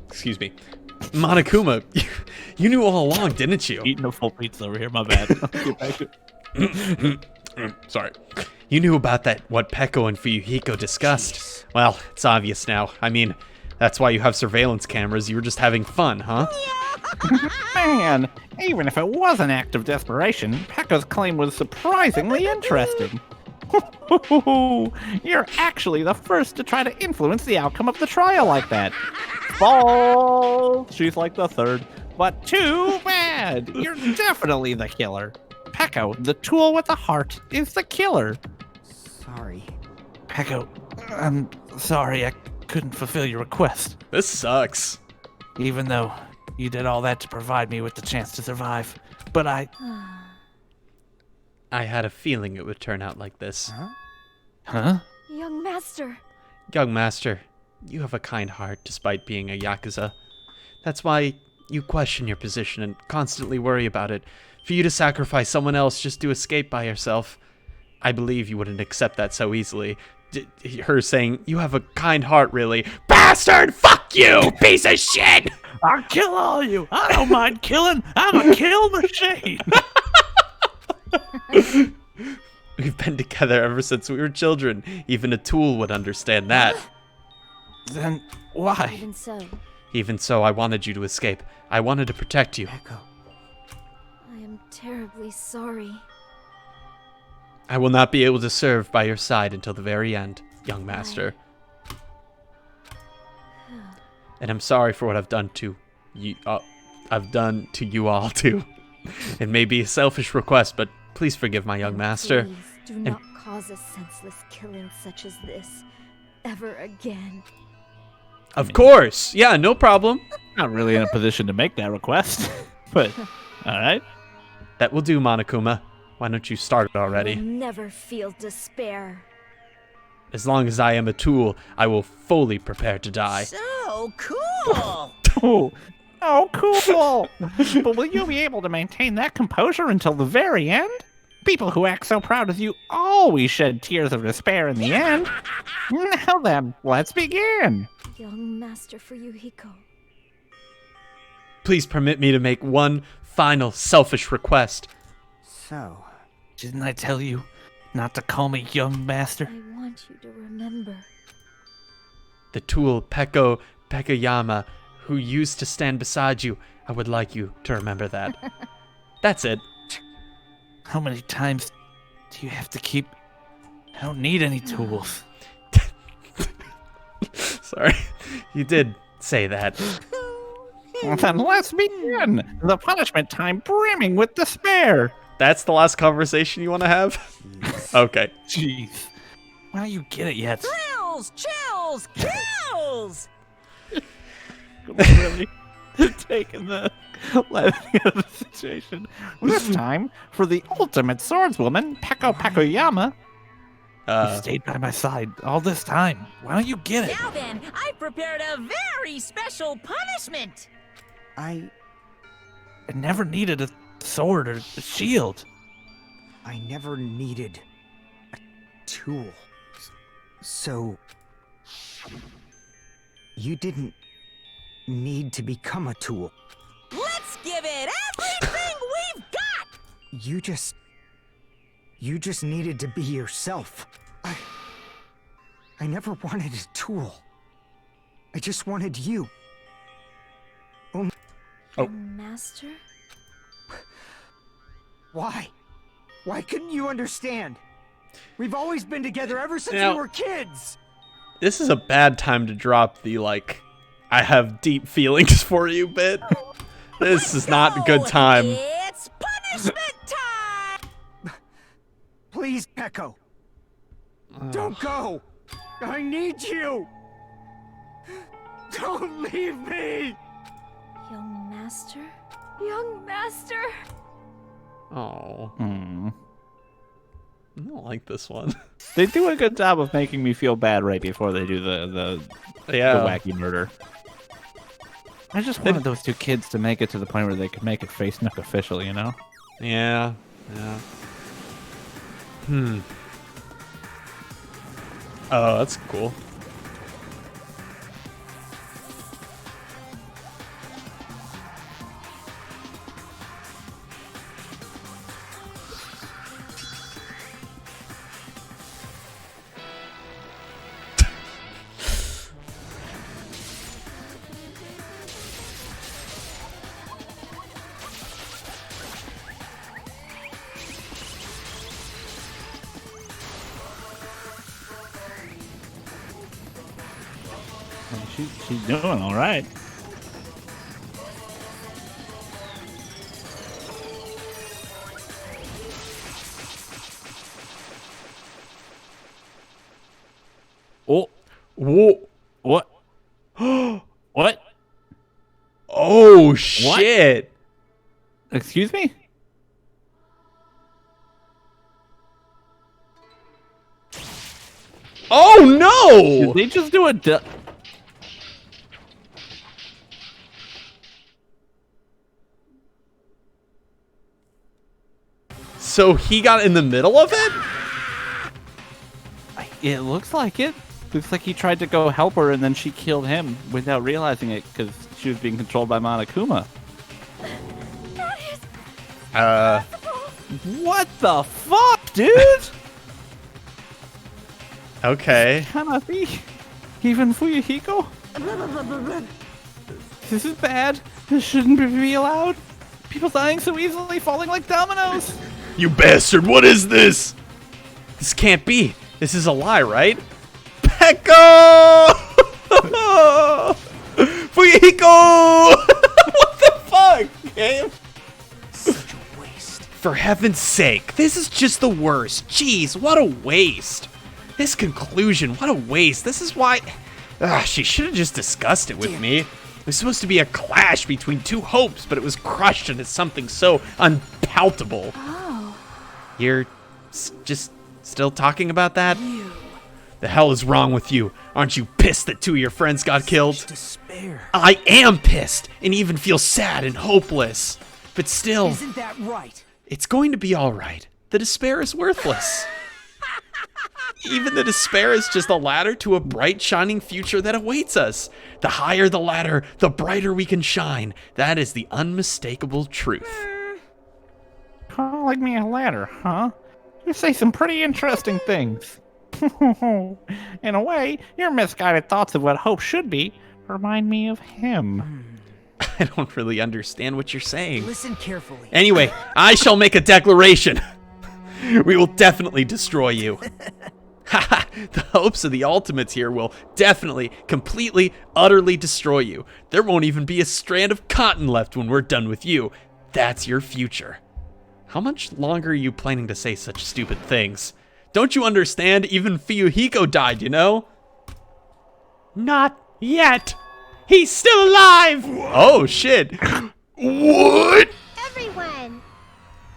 Excuse me. Monokuma, you knew all along, didn't you? Eating a full pizza over here, my bad. Sorry. You knew about that, what Peko and Fuyuhiko discussed. Jeez. Well, it's obvious now. I mean, that's why you have surveillance cameras. You were just having fun, huh? Man, even if it was an act of desperation, Pekka's claim was surprisingly interesting. You're actually the first to try to influence the outcome of the trial like that. False! She's like the third. But too bad! You're definitely the killer. Peko, the tool with the heart, is the killer. Sorry. Peko, I'm sorry I couldn't fulfill your request. This sucks. Even though you did all that to provide me with the chance to survive. But I had a feeling it would turn out like this. Huh? Young master! Young master, you have a kind heart despite being a Yakuza. That's why you question your position and constantly worry about it. For you to sacrifice someone else just to escape by yourself, I believe you wouldn't accept that so easily. Her saying, you have a kind heart, really. Bastard! Fuck you, piece of shit! I'll kill all you. I don't mind killing. I'm a kill machine. We've been together ever since we were children. Even a tool would understand that. Then why? Even so, Even so, I wanted you to escape. I wanted to protect you. Echo. I am terribly sorry. I will not be able to serve by your side until the very end, young master. And I'm sorry for what I've done to you. I've done to you all too. It may be a selfish request, but please forgive my young master. Please do not cause a senseless killing such as this ever again. Of course, yeah, no problem. Not really in a position to make that request, but all right. That will do, Monokuma. Why don't you start it I already? will never feel despair. As long as I am a tool, I will fully prepare to die. So cool! Oh, cool. But will you be able to maintain that composure until the very end? People who act so proud as you always shed tears of despair in the end. Now then, let's begin. Young master Fuyuhiko. Please permit me to make one final selfish request. So, Didn't I tell you not to call me young master? I want you to remember. The tool Peko Pekayama, who used to stand beside you, I would like you to remember that. That's it. How many times do you have to keep I don't need any tools. Sorry, you did say that. Then let's begin. The punishment time brimming with despair. That's the last conversation you want to have? Okay. Jeez. Why don't you get it yet? Thrills, chills, kills! Really taking the levity of the situation. This time, for the ultimate swordswoman, Peko Pekoyama. You stayed by my side all this time. Why don't you get it? Now then, I prepared a very special punishment. I never needed a sword or a shield. I never needed a tool. So... you didn't need to become a tool. Let's give it everything we've got! You just needed to be yourself. I never wanted a tool. I just wanted you. Master? Why? Why couldn't you understand? We've always been together ever since Now- we were kids! This is a bad time to drop the, like, I have deep feelings for you bit. This is not a good time. It's punishment time! Please, Peko. Don't go! I need you! Don't leave me! Young Master? Young Master! Oh, Hmm. I don't like this one. They do a good job of making me feel bad right before they do the wacky murder. I just wanted those two kids to make it to the point where they could make it face Nook official, you know? Yeah. Oh, that's cool. She's doing all right. Oh, Whoa. what? What? Oh, shit. Excuse me? Oh, no. Did they just do a? So he got in the middle of it? It looks like it. Looks like he tried to go help her and then she killed him without realizing it because she was being controlled by Monokuma. What the fuck, dude? Okay. Cannot be. Even Fuyuhiko? This is bad. This shouldn't be allowed. People dying so easily, falling like dominoes. You bastard, what is this? This can't be. This is a lie, right? Peko! Fuyuhiko! What the fuck, game? Such a waste. For heaven's sake, this is just the worst. Jeez, what a waste. This conclusion, what a waste. This is why... she should have just discussed it with me. It was supposed to be a clash between two hopes, but it was crushed into something so unpalatable. Oh. You're just still talking about that? The hell is wrong with you? Aren't you pissed that two of your friends got killed? Despair. I am pissed and even feel sad and hopeless. But still, Isn't that right? it's going to be all right. The despair is worthless. Even the despair is just a ladder to a bright, shining future that awaits us. The higher the ladder, the brighter we can shine. That is the unmistakable truth. Calling me a ladder, huh? You say some pretty interesting things. In a way, your misguided thoughts of what hope should be remind me of him. I don't really understand what you're saying. Listen carefully. Anyway, I shall make a declaration. We will definitely destroy you. Haha, the hopes of the ultimates here will definitely, completely, utterly destroy you. There won't even be a strand of cotton left when we're done with you. That's your future. How much longer are you planning to say such stupid things? Don't you understand? Even Fuyuhiko died, you know? Not yet. He's still alive. Oh, shit. What? Everyone!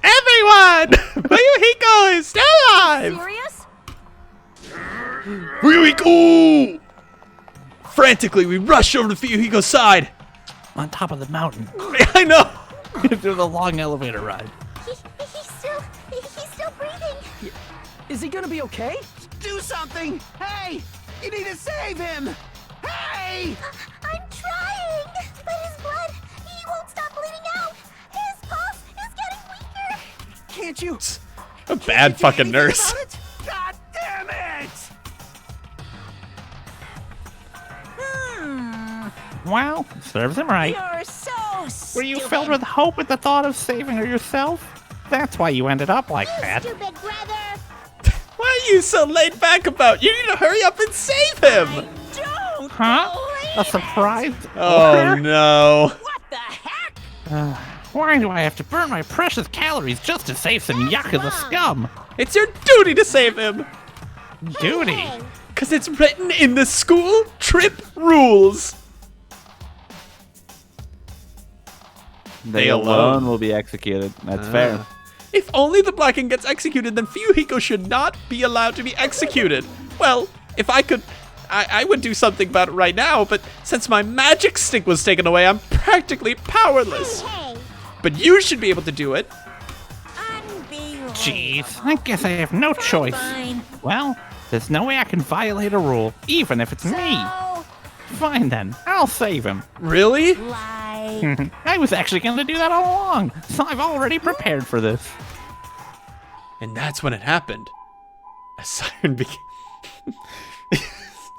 Everyone! Fuyuhiko is still alive! Serious? Fuyuhiko! Frantically, we rush over to Fuyuhiko's side. On top of the mountain. I know! Through the long elevator ride. He's still breathing. Is he gonna be okay? Do something! Hey! You need to save him! Hey! I'm trying, but his blood, he won't stop bleeding out. His pulse is getting weaker. Can't you? A bad fucking nurse. God damn it! Well, serves him right. You're so stupid. Were you filled with hope at the thought of saving her yourself? That's why you ended up like that. Stupid brother. What are you so laid back about? You need to hurry up and save him! Don't Huh? believe A surprise? Oh order? no. it. What the heck? Why do I have to burn my precious calories just to save some Yakuza scum? It's your duty to save him! Duty? Cause it's written in the school trip rules. They alone will be executed. That's fair. If only the Blackened gets executed, then Fuyuhiko should not be allowed to be executed. Well, if I could, I would do something about it right now, but since my magic stick was taken away, I'm practically powerless. Hey, But you should be able to do it. Unbelievable. Jeez, I guess I have no choice. Fine. Well, there's no way I can violate a rule, even if it's me. So, Fine then, I'll save him. Really? like, I was actually going to do that all along, so I've already prepared for this. And that's when it happened. A siren became...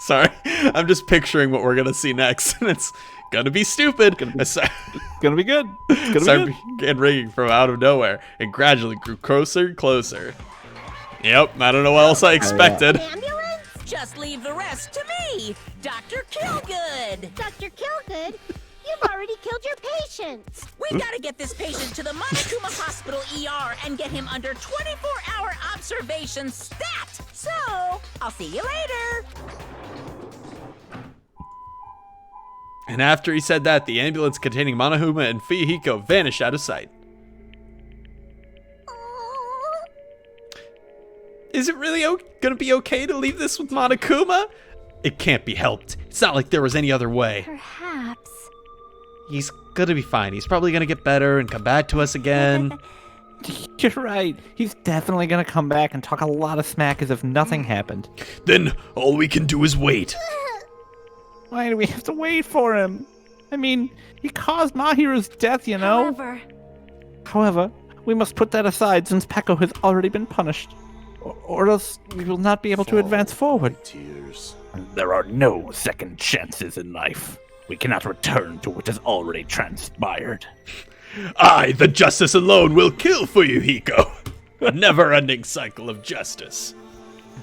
Sorry, I'm just picturing what we're gonna see next, and it's gonna be stupid. A siren Gonna be good. It's gonna be good. began ringing from out of nowhere, and gradually grew closer and closer. Yep, I don't know what else I expected. ambulance? just leave the rest to me, Dr. Killgood. Dr. Killgood, you've already killed your patients. We've got to get this patient to the Monokuma Hospital ER and get him under 24-hour observation stat. So, I'll see you later. And after he said that, the ambulance containing Monokuma and Fuyuhiko vanished out of sight. Is it really gonna be okay to leave this with Monokuma? It can't be helped. It's not like there was any other way. Perhaps. He's gonna be fine. He's probably gonna get better and come back to us again. You're right. He's definitely gonna come back and talk a lot of smack as if nothing happened. Then all we can do is wait. Why do we have to wait for him? I mean, he caused Mahiru's death, you know? However, we must put that aside since Peko has already been punished. Or else we will not be able to advance forward. Tears. There are no second chances in life. We cannot return to what has already transpired. I, the justice alone, will kill Fuyuhiko. A never-ending cycle of justice.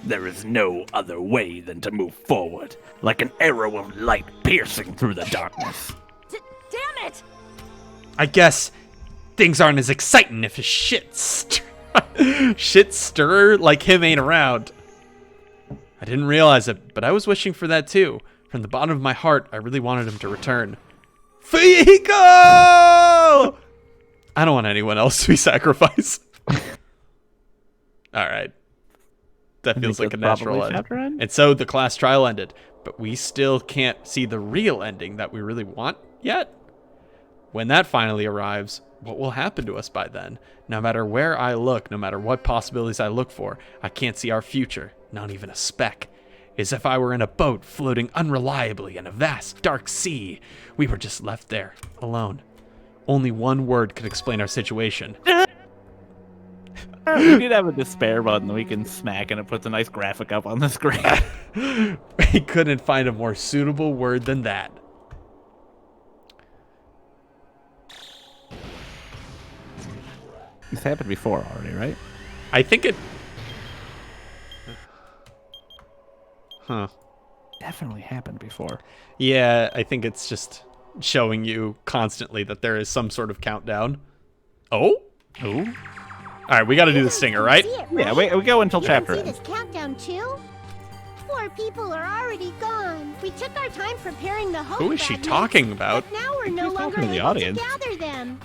There is no other way than to move forward, like an arrow of light piercing through the darkness. Damn it! I guess things aren't as exciting if a shit stirrer like him ain't around. I didn't realize it, but I was wishing for that too. From the bottom of my heart, I really wanted him to return. Fuyuhiko! I don't want anyone else to be sacrificed. Alright. That feels like a natural end. And so the class trial ended. But we still can't see the real ending that we really want yet. When that finally arrives, what will happen to us by then? No matter where I look, no matter what possibilities I look for, I can't see our future, not even a speck. As if I were in a boat floating unreliably in a vast, dark sea. We were just left there, alone. Only one word could explain our situation. We did have a despair button we can smack and it puts a nice graphic up on the screen. We couldn't find a more suitable word than that. This happened before already, right? I think it... Huh. Definitely happened before. Yeah, I think it's just showing you constantly that there is some sort of countdown. Oh? Ooh. All right, we got to do the stinger, right? Yeah, we go until You chapter can see ends. this countdown too? 4 people are already gone. We took our time preparing the hope Who is she fragments, talking about? but now we're no She's longer talking to the able audience. to gather them.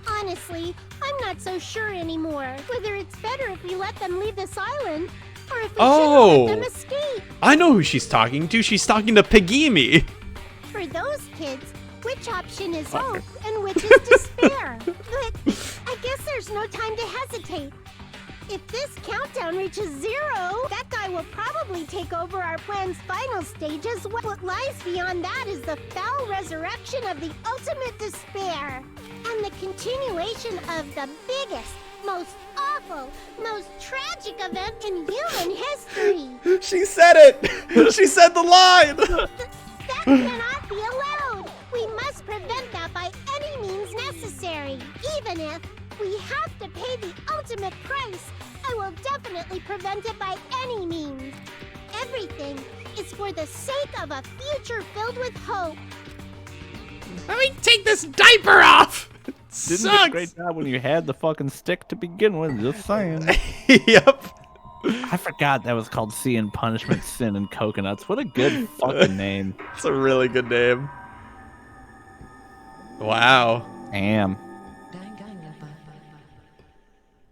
Honestly, I'm not so sure anymore whether it's better if we let them leave this island or if we Oh. should let them escape. I know who she's talking to. She's talking to Pagimi. For those kids, which option is hope and which is despair? But I guess there's no time to hesitate. If this countdown reaches 0, that guy will probably take over our plan's final stage as well. What lies beyond that is the foul resurrection of the ultimate despair and the continuation of the biggest, most awful, most tragic event in human history. She said it. She said the line. That cannot be allowed. We must prevent that by any means necessary. Even if we have to pay the ultimate price, I will definitely prevent it by any means. Everything is for the sake of a future filled with hope. Let me take this diaper off. It Didn't do a sucks. great job when you had the fucking stick to begin with. Just saying. Yep. I forgot that was called Sea and Punishment, Sin and Coconuts. What a good fucking name. It's a really good name. Wow. Damn.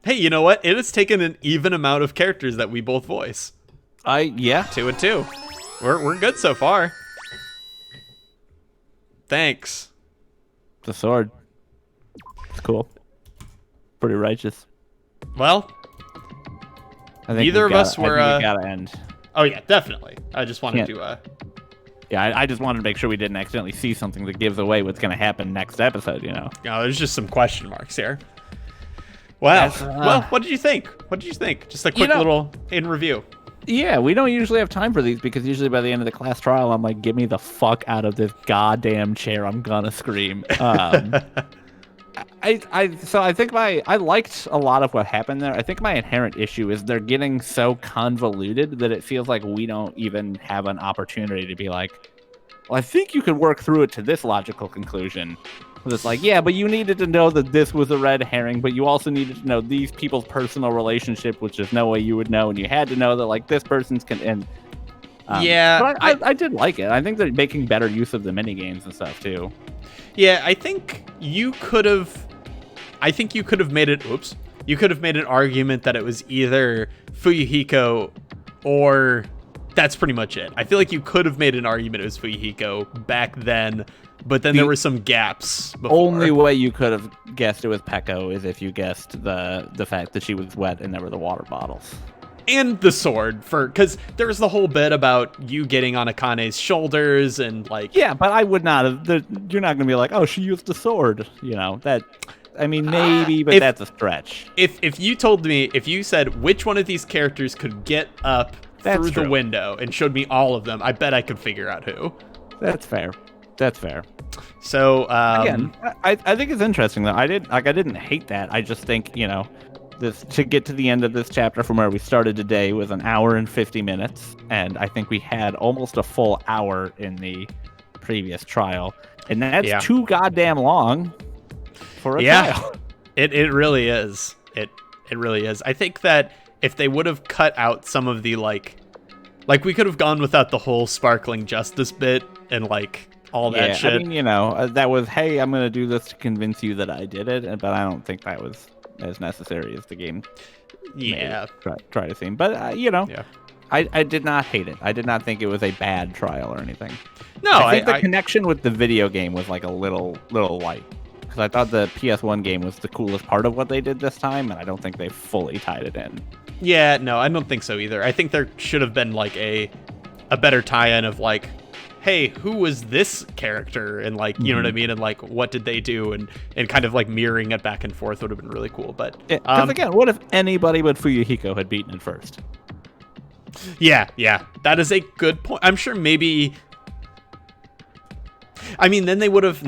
Hey, you know what? It has taken an even amount of characters that we both voice. Yeah. 2 and 2. We're good so far. Thanks. The sword. It's cool. Pretty righteous. Well, I think neither of us were. I think we gotta end. Oh yeah, definitely. I just wanted Can't- to. Yeah, I just wanted to make sure we didn't accidentally see something that gives away what's gonna happen next episode. You know. There's just some question marks here. Wow. Yes, Well, what did you think? What did you think? Just a quick little in review. Yeah, we don't usually have time for these because usually by the end of the class trial, I'm like, get me the fuck out of this goddamn chair. I'm gonna scream. I think I liked a lot of what happened there. I think my inherent issue is they're getting so convoluted that it feels like we don't even have an opportunity to be like, well, I think you could work through it to this logical conclusion. It's like, yeah, but you needed to know that this was a red herring, but you also needed to know these people's personal relationship, which there's no way you would know, and you had to know that like this person's Yeah, but I did like it. I think they're making better use of the mini games and stuff too. Yeah, I think you could have made it. Oops. You could have made an argument that it was either Fuyuhiko or that's pretty much it. I feel like you could have made an argument it was Fuyuhiko back then, but then there were some gaps before. Only way you could have guessed it was Peko is if you guessed the fact that she was wet and there were the water bottles. And the sword, because there was the whole bit about you getting on Akane's shoulders and like. Yeah, but I would not have. You're not going to be like, oh, she used the sword. You know that. I mean, maybe, but that's a stretch. If you told me, if you said which one of these characters could get up through the window and showed me all of them, I bet I could figure out who. That's fair. That's fair. So again, I think it's interesting though. I didn't hate that. I just think this to get to the end of this chapter from where we started today was 1 hour and 50 minutes, and I think we had almost a full hour in the previous trial, and that's too goddamn long for a trial. It really is. It really is. I think that if they would have cut out some of the like we could have gone without the whole sparkling justice bit and like all that shit. I mean, that was, hey, I'm gonna do this to convince you that I did it, but I don't think that was as necessary as the game try to seem. But I did not hate it. I did not think it was a bad trial or anything. No, I think the connection with the video game was like a little light, because I thought the PS1 game was the coolest part of what they did this time, and I don't think they fully tied it in. Yeah, no, I don't think so either. I think there should have been like a better tie-in of like, hey, who was this character? And like, you know what I mean? And like, what did they do? And kind of like mirroring it back and forth would have been really cool. But because again, what if anybody but Fuyuhiko had beaten it first? Yeah, that is a good point. I'm sure maybe. I mean, then they would have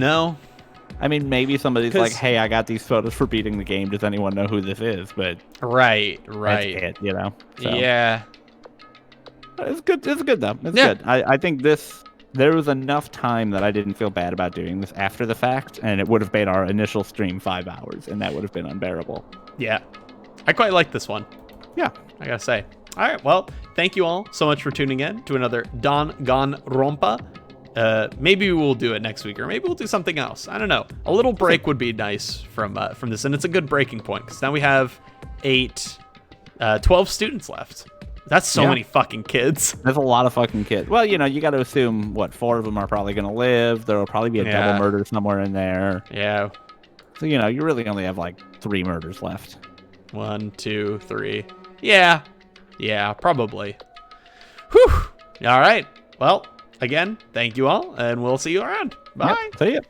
I mean, maybe somebody's like, hey, I got these photos for beating the game. Does anyone know who this is? But right. That's it, So. Yeah. It's good. It's good though. It's Yeah. good. I think there was enough time that I didn't feel bad about doing this after the fact, and it would have made our initial stream 5 hours, and that would have been unbearable. Yeah. I quite like this one. Yeah. I gotta say. All right, well, thank you all so much for tuning in to another Danganronpa. Maybe we'll do it next week, or maybe we'll do something else. I don't know. A little break would be nice from this, and it's a good breaking point, because now we have 12 students left. That's so many fucking kids. There's a lot of fucking kids. Well, you know, you got to assume, 4 of them are probably going to live. There will probably be a double murder somewhere in there. Yeah. So, you know, you really only have, 3 murders left. 1, 2, 3. Yeah. Yeah, probably. Whew. All right. Well, again, thank you all, and we'll see you around. Bye. Yep. See ya.